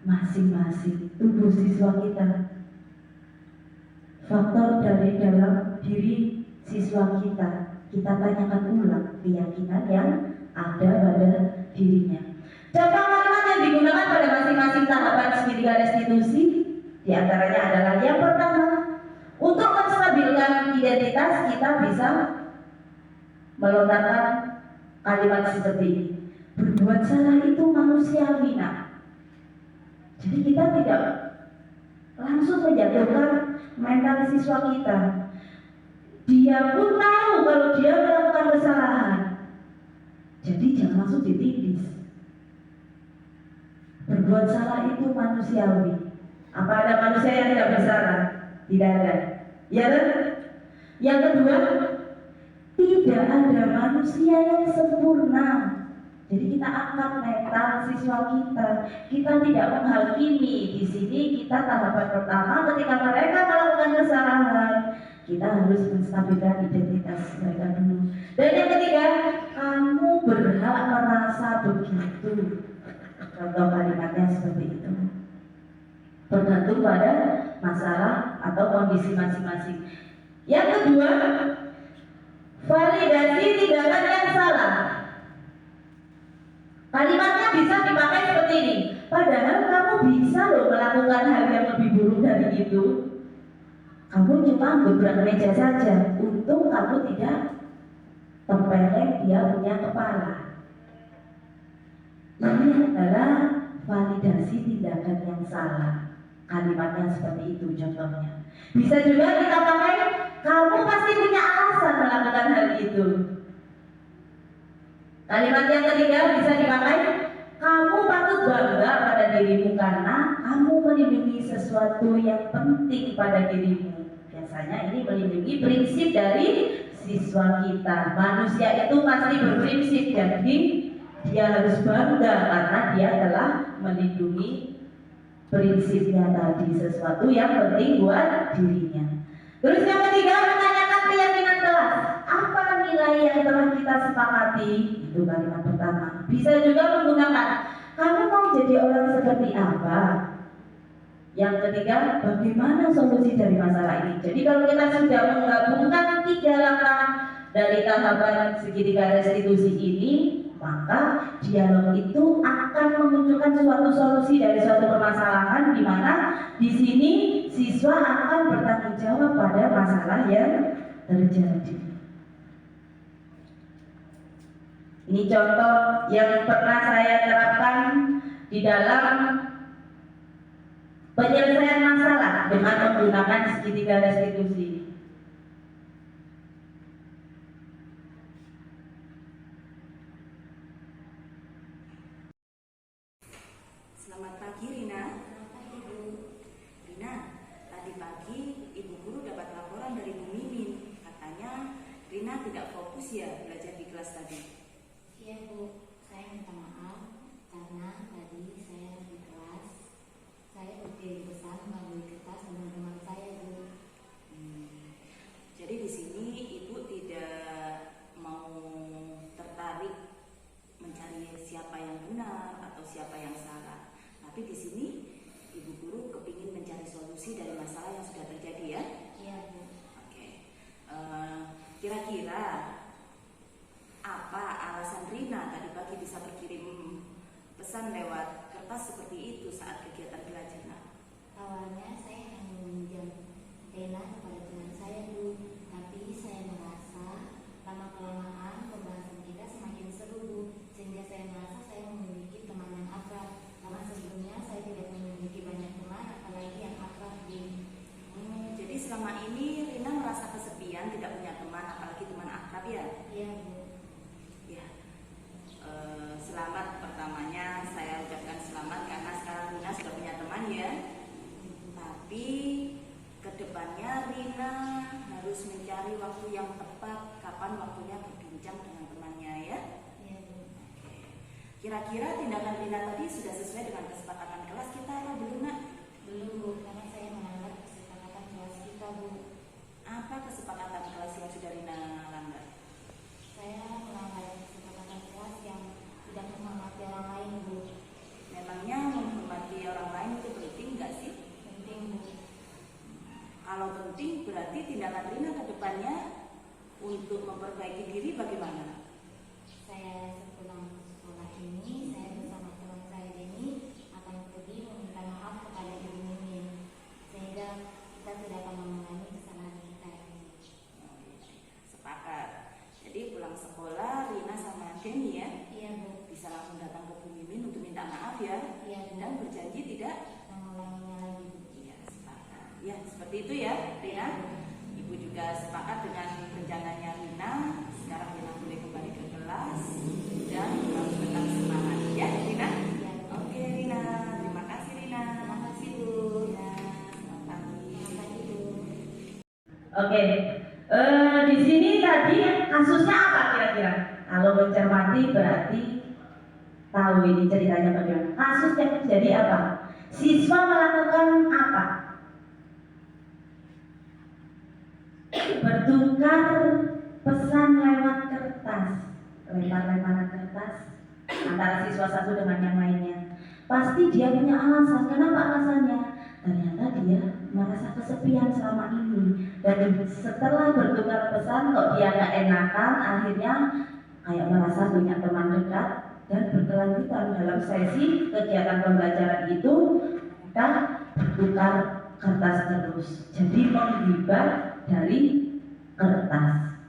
masing-masing, tubuh siswa kita. Faktor dari dalam diri siswa kita tanyakan ulang keyakinan yang ada pada dirinya. Contoh kalimat yang digunakan pada masing-masing tahapan segitiga restitusi diantaranya adalah yang pertama, untuk menstabilkan identitas kita bisa melontarkan kalimat seperti ini. Berbuat salah itu manusiawi, nak. Jadi kita tidak langsung menjatuhkan mental siswa kita. Dia pun tahu kalau dia melakukan kesalahan. Jadi jangan langsung ditindis. Berbuat salah itu manusiawi. Apa ada manusia yang tidak bersalah? Tidak ada. Ya kan? Yang kedua, tidak ada manusia yang sempurna. Jadi kita angkat mental siswa kita. Kita tidak menghakimi. Di sini kita tahapan pertama ketika mereka melakukan kesalahan, kita harus menstabilkan identitas mereka dulu. Dan yang ketiga, kamu berhak merasa begitu. Contoh kalimatnya seperti itu. Tergantung pada masalah atau kondisi masing-masing. Yang kedua, validasi tindakan yang salah. Kalimatnya bisa dipakai seperti ini. Padahal kamu bisa loh melakukan hal yang lebih buruk dari itu. Kamu cuma beberapa meja saja. Untung kamu tidak tempeleng dia punya kepala. Ini adalah validasi tindakan yang salah. Kalimatnya seperti itu contohnya. Bisa juga kita pakai, kamu pasti punya alasan melakukan hal itu. Kalimat yang ketiga bisa dipakai, kamu patut bangga pada dirimu karena kamu melindungi sesuatu yang penting pada dirimu. Biasanya ini melindungi prinsip dari siswa kita. Manusia itu pasti berprinsip, jadi dia harus bangga karena dia telah melindungi prinsipnya tadi, sesuatu yang penting buat dirinya. Terus yang ketiga, menanyakan keyakinan kelas. Apa nilai yang telah kita sepakati? Itu kalimat pertama. Bisa juga menggunakan, kamu mau jadi orang seperti apa? Yang ketiga, bagaimana solusi dari masalah ini? Jadi kalau kita sudah menggabungkan 3 langkah dari tahapan segitiga restitusi ini, maka dialog itu akan memunculkan suatu solusi dari suatu permasalahan di mana di sini siswa akan bertanggung jawab pada masalah yang terjadi. Ini contoh yang pernah saya terapkan di dalam penyelesaian masalah dengan menggunakan segitiga restitusi. Selamat pagi Rina. Selamat pagi Bu. Rina, tadi pagi Ibu Guru dapat laporan dari Bu Mimin. Katanya Rina tidak fokus ya belajar di kelas tadi. Iya Bu, saya minta maaf karena tadi saya di kelas saya berdiri besar melalui kertas teman-teman saya Bu. Jadi di sini Ibu tidak mau tertarik mencari siapa yang benar atau siapa yang salah. Tapi di sini Ibu Guru kepingin mencari solusi dari masalah yang sudah terjadi ya. Iya Bu. Oke. Kira-kira apa alasan Rina tadi pagi bisa berkirim pesan lewat kertas seperti itu saat kegiatan belajar? Awalnya saya hanya meminjam pena kepada teman saya Bu, tapi saya merasa lama-kelamaan pembahasan kita semakin seru Bu, sehingga saya merasa saya memiliki teman yang akrab. Karena sebelumnya saya tidak memiliki banyak teman, apalagi yang akrab Bu. Jadi selama ini Rina merasa kesepian, tidak punya teman, apalagi teman akrab ya? Iya Bu. Ya. Selamat pertamanya saya ucapkan selamat karena sekarang Rina sudah punya teman ya. Tapi kedepannya Rina harus mencari waktu yang tepat, kapan waktunya berbincang dengan temannya ya. Iya Bu. Oke. Kira-kira tindakan Rina tadi sudah sesuai dengan kesepakatan kelas kita atau belum nak? Belum Bu, karena saya melanggar kesepakatan kelas kita Bu. Apa kesepakatan kelas yang sudah Rina langgar? Saya melanggar kesepakatan kelas yang tidak menghormati orang lain Bu. Memangnya menghormati orang lain itu penting nggak sih? Penting Bu. Kalau penting berarti tindakan Rina ke depannya untuk memperbaiki diri bagaimana? Saya sepulang sekolah ini, saya bersama teman saya Denny akan pergi meminta maaf kepada Ibu Mimin, sehingga kita tidak akan mengulangi kesalahan kita ini. Sepakat. Jadi pulang sekolah Rina sama Denny ya Iya Bu. bisa langsung datang ke Bu Mimin untuk minta maaf ya. Iya Bu. Dan berjanji tidak. Mengulanginya lagi Bu. Iya, sepakat. Ya, seperti itu ya, Rina. Ibu juga sepakat dengan rencananya Rina. Sekarang Rina boleh kembali ke kelas dan harus tetap semangat ya, Rina. Iya Bu. Oke, Rina. Terima kasih, Rina. Terima kasih Bu. Ya, selamat pagi. Selamat pagi Bu. Oke, di sini tadi kasusnya apa kira-kira? Kalau mencermati berarti tahu ini ceritanya bagaimana. Kasusnya terjadi apa? Siswa melakukan apa? Bertukar pesan lewat kertas, lempar-lemparan kertas antara siswa satu dengan yang lainnya. Pasti dia punya alasan. Kenapa alasannya? Ternyata dia merasa kesepian selama ini dan setelah bertukar pesan kok dia nggak enakan, akhirnya kayak merasa punya teman dekat, dan berkelanjutan dalam sesi kegiatan pembelajaran itu kita bertukar kertas terus, jadi menghibah dari kertas.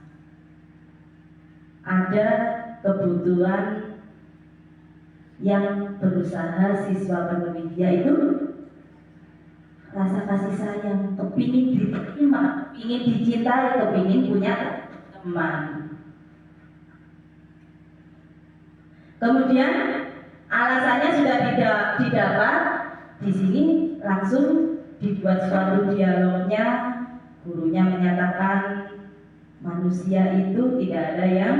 Ada kebutuhan yang berusaha siswa penuhi, yaitu rasa kasih sayang, kepingin diterima, kepingin dicintai, kepingin punya teman. Kemudian alasannya sudah tidak didapat, di sini langsung dibuat suatu dialognya. Gurunya menyatakan manusia itu tidak ada yang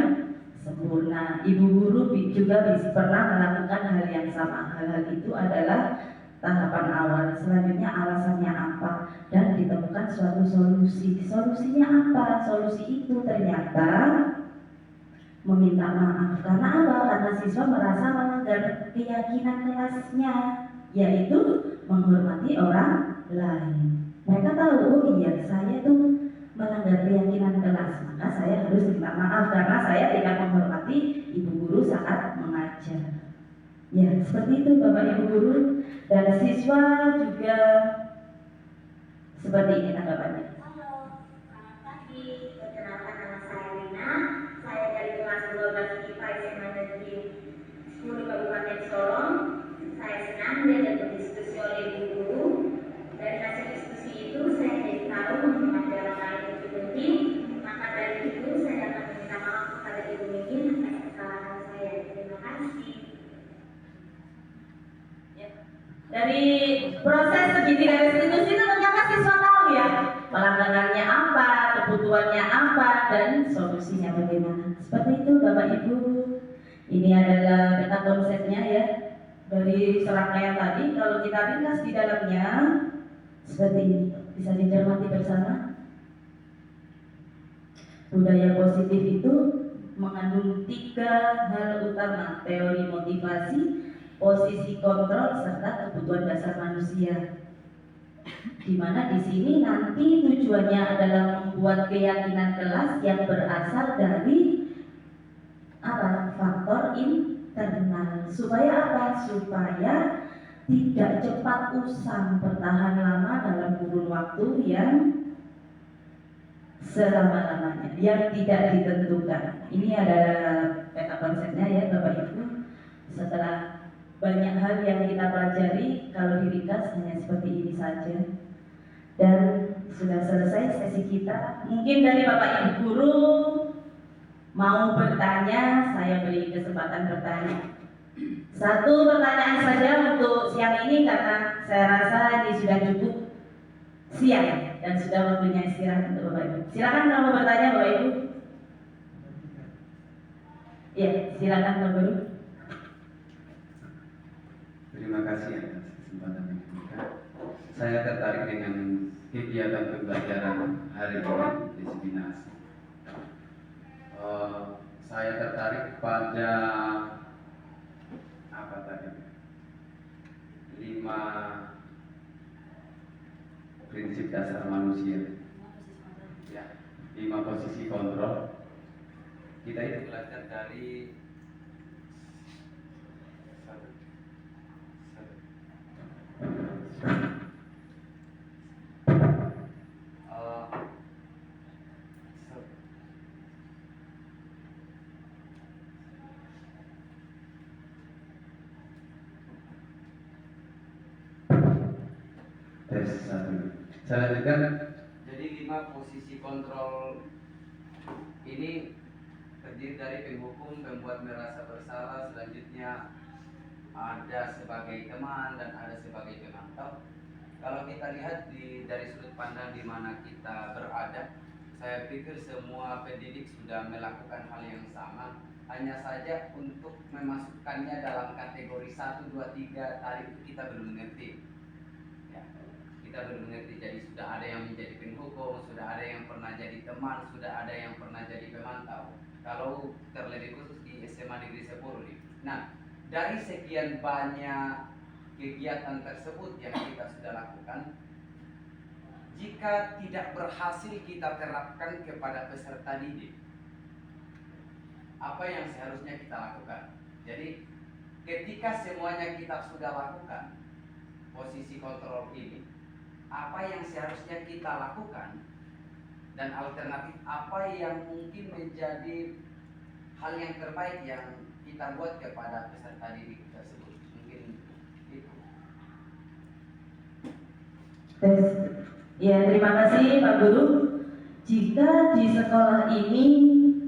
sempurna. Ibu guru juga bisa pernah melakukan hal yang sama. Hal-hal itu adalah tahapan awal. Selanjutnya alasannya apa, dan ditemukan suatu solusi. Solusinya apa? Solusi itu ternyata meminta maaf. Karena apa? Karena siswa merasa melanggar keyakinan kelasnya, yaitu menghormati orang lain. Mereka tahu, oh iya, saya tuh melanggar keyakinan kelas, maka saya harus minta maaf karena saya tidak menghormati ibu guru saat mengajar. Ya, seperti itu Bapak Ibu guru. Dan siswa juga seperti ini tanggapannya. Halo, selamat pagi. Perkenalkan, nama saya Lina. Saya dari kelas 12 IPA SMA Negeri 10 Kabupaten Sorong. Saya senang diajak berdiskusi oleh ibu guru. Dari hasil diskusi itu saya jadi tahu pembelajaran lain itu penting. Maka dari itu saya akan meminta maaf kepada Ibu Mingin atas kesalahan saya. Terima kasih. Dari proses begini dari institusi itu ternyata siswa tahu ya pelanggarannya apa, kebutuhannya apa, dan solusinya bagaimana. Seperti itu Bapak Ibu. Ini adalah peta konsepnya ya. Dari serangkaian tadi, kalau kita ringkas di dalamnya seperti ini, bisa dicermati bersama. Budaya positif itu mengandung 3 hal utama: teori motivasi, posisi kontrol, serta kebutuhan dasar manusia. Di mana di sini nanti tujuannya adalah membuat keyakinan kelas yang berasal dari apa? Faktor internal. Supaya apa? Supaya tidak cepat usang, bertahan lama dalam kurun waktu yang selama-lamanya, yang tidak ditentukan. Ini adalah peta konsepnya ya Bapak Ibu. Setelah banyak hal yang kita pelajari, kalau diringkas hanya seperti ini saja. Dan sudah selesai sesi kita. Mungkin dari Bapak Ibu guru mau bertanya, saya beri kesempatan bertanya. 1 pertanyaan saja untuk siang ini, karena saya rasa ini sudah cukup siang dan sudah waktunya istirahat untuk Bapak Ibu. Silakan kalau mau bertanya Bapak Ibu. Ya, silakan Bapak Guru. Terima kasih atas kesempatan yang diberikan. Saya tertarik dengan kegiatan pembelajaran hari ini di Seminasi. Saya tertarik pada apa tadi? 5 prinsip dasar manusia. Ya, 5 posisi kontrol. Kita itu belajar dari tes 1. Saya lanjutkan. Jadi 5 posisi kontrol ini terdiri dari penghukum, pembuat merasa bersalah, selanjutnya ada sebagai teman dan ada sebagai pemantau. Kalau kita lihat dari sudut pandang di mana kita berada, saya pikir semua pendidik sudah melakukan hal yang sama. Hanya saja untuk memasukkannya dalam kategori 1, 2, 3 tadi itu kita belum mengerti. Ya, kita belum mengerti. Jadi sudah ada yang menjadi penghukum, sudah ada yang pernah jadi teman, sudah ada yang pernah jadi pemantau. Kalau terlebih khusus di SMA Negeri 10 nih. Nah, dari sekian banyak kegiatan tersebut yang kita sudah lakukan, jika tidak berhasil kita terapkan kepada peserta didik, apa yang seharusnya kita lakukan? Jadi ketika semuanya kita sudah lakukan posisi kontrol ini, apa yang seharusnya kita lakukan dan alternatif apa yang mungkin menjadi hal yang terbaik yang kita buat kepada peserta didik tersebut? Mungkin itu. Ya, terima kasih Pak Guru. Jika di sekolah ini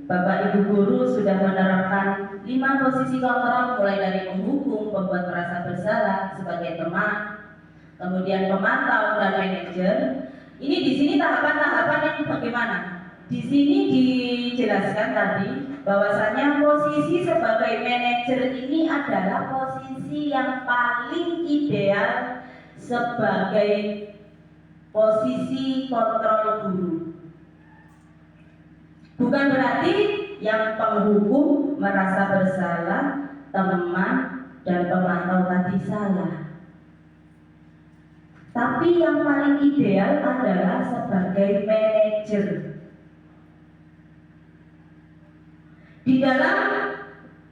Bapak Ibu Guru sudah menerapkan 5 posisi kontrol, mulai dari penghukum, pembuat merasa bersalah sebagai teman, kemudian pemantau dan manajer. Ini di sini tahapan-tahapan yang bagaimana? Di sini dijelaskan tadi bahwasanya posisi sebagai manajer ini adalah posisi yang paling ideal sebagai posisi kontrol guru. Bukan berarti yang penghukum merasa bersalah, teman dan pemantau tadi salah. Tapi yang paling ideal adalah sebagai manajer. Di dalam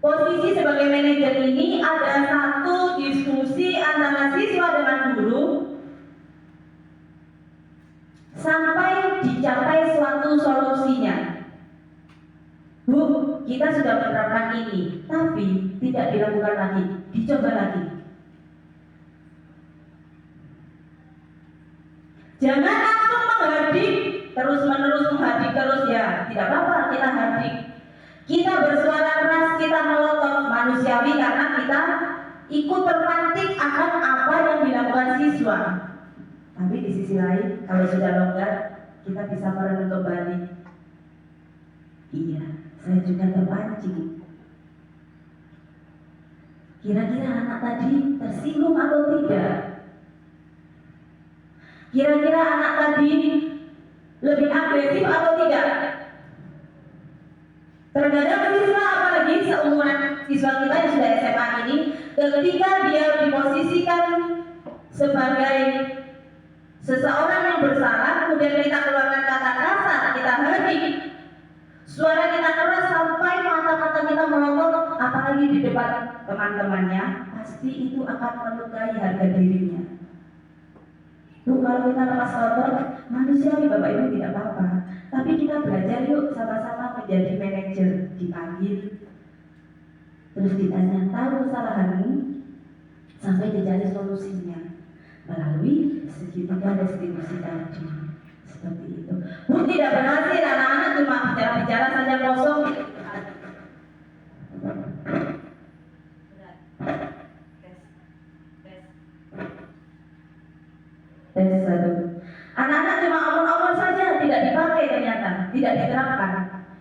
posisi sebagai manajer ini ada satu diskusi antara siswa dengan guru sampai dicapai suatu solusinya. Bu, kita sudah menerapkan ini, tapi tidak dilakukan lagi, dicoba lagi. Jangan langsung menghadik, terus-menerus menghadik terus ya, tidak apa-apa kita hadik. Kita bersuara keras, kita melotot manusiawi karena kita ikut terpantik akan apa yang dilakukan siswa. Tapi di sisi lain, kalau sudah longgar, kita bisa merenung kembali. Iya, saya juga terpancing. Kira-kira anak tadi tersinggung atau tidak? Kira-kira anak tadi lebih agresif atau tidak? Terkadang siswa, apalagi seumuran siswa kita yang sudah SMA ini, ketika dia diposisikan sebagai seseorang yang bersalah, kemudian kita keluarkan kata kasar, kita hadik, suara kita keras sampai mata-mata kita melotot, apalagi di depan teman-temannya, pasti itu akan melukai harga dirinya. Bu, kalau kita lepas kotor, manusiawi Bapak Ibu tidak apa-apa. Tapi kita belajar yuk sama-sama menjadi manajer, dipanggil, terus ditanya, tahu kesalahanmu, sampai dicari solusinya melalui segitiga distribusi tadi. Seperti itu. Bu, tidak berhasil, anak-anak cuma bicara-bicara saja kosong. Tes satu. Anak-anak cuma omong-omong saja, tidak dipakai ternyata, tidak diterapkan.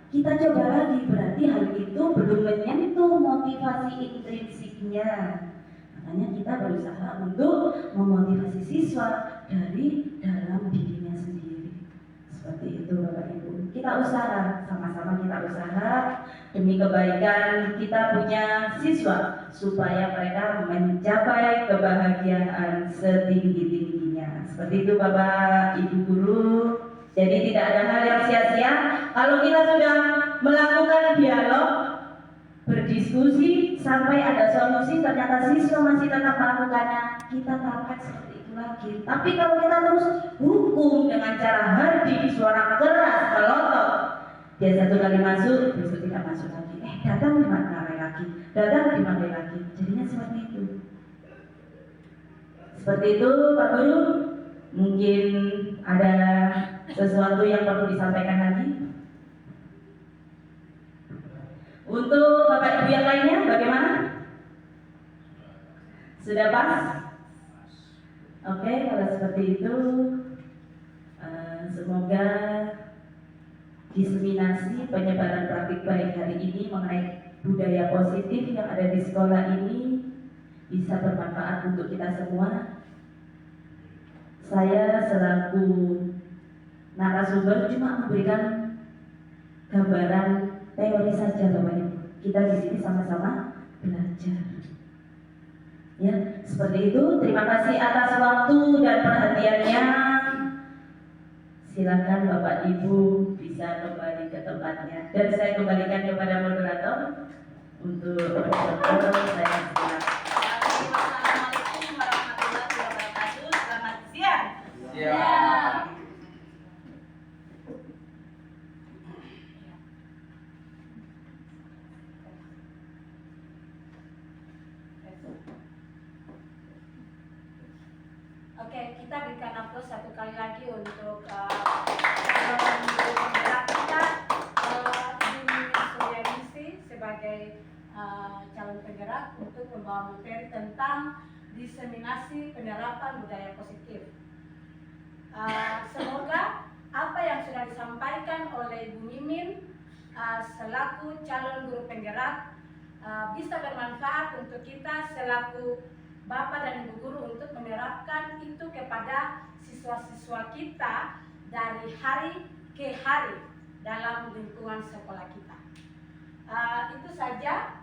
Kita coba lagi, berarti hal itu belum menyentuh motivasi intrinsiknya. Makanya kita berusaha untuk memotivasi siswa dari dalam dirinya sendiri. Seperti itu Bapak Ibu. Kita usaha, sama-sama kita usaha demi kebaikan kita punya siswa, supaya mereka mencapai kebahagiaan setinggi-tingginya. Seperti itu Bapak Ibu Guru. Jadi tidak ada hal yang sia-sia. Kalau kita sudah melakukan dialog, berdiskusi sampai ada solusi, ternyata siswa masih tetap melakukannya, kita terapkan seperti itu lagi. Tapi kalau kita terus hukum dengan cara hadik, suara keras, melotot, dia satu kali masuk, besok tidak masuk lagi. Datang dimarahi lagi, datang dimarahi lagi. Jadinya seperti itu. Seperti itu Pak Guru. Mungkin ada sesuatu yang perlu disampaikan lagi. Untuk Bapak Ibu yang lainnya bagaimana? Sudah pas? Oke, kalau seperti itu semoga diseminasi penyebaran praktik baik hari ini mengenai budaya positif yang ada di sekolah ini bisa bermanfaat untuk kita semua. Saya selaku narasumber cuma memberikan gambaran teori saja Bapak Ibu. Kita di sini sama-sama belajar. Ya, seperti itu. Terima kasih atas waktu dan perhatiannya. silakan Bapak Ibu bisa kembali ke tempatnya. Dan saya kembalikan kepada moderator untuk moderator saya silakan. Assalamualaikum warahmatullahi wabarakatuh. Selamat siang. Siap. Oke, kita berikan aplaus satu kali lagi untuk calon guru penggerak kita, Ibu Suryawati sebagai calon penggerak untuk membawa materi tentang diseminasi penerapan budaya positif. Semoga apa yang sudah disampaikan oleh Ibu Mimin selaku calon guru penggerak bisa bermanfaat untuk kita selaku Bapak dan Ibu guru untuk menerapkan itu kepada siswa-siswa kita dari hari ke hari dalam lingkungan sekolah kita. Itu saja.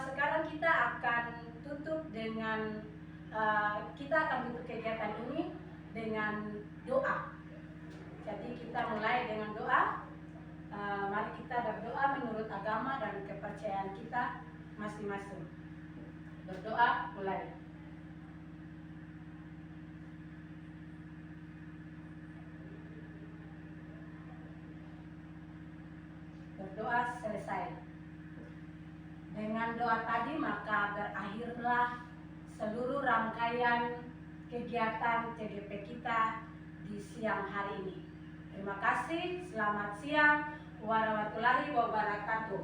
Sekarang kita akan tutup dengan kita akan tutup kegiatan ini dengan doa. Jadi kita mulai dengan doa. Mari kita berdoa menurut agama dan kepercayaan kita masing-masing. Berdoa mulai. Berdoa selesai. Dengan doa tadi maka berakhirlah seluruh rangkaian kegiatan CGP kita di siang hari ini. Terima kasih, selamat siang warahmatullahi wabarakatuh.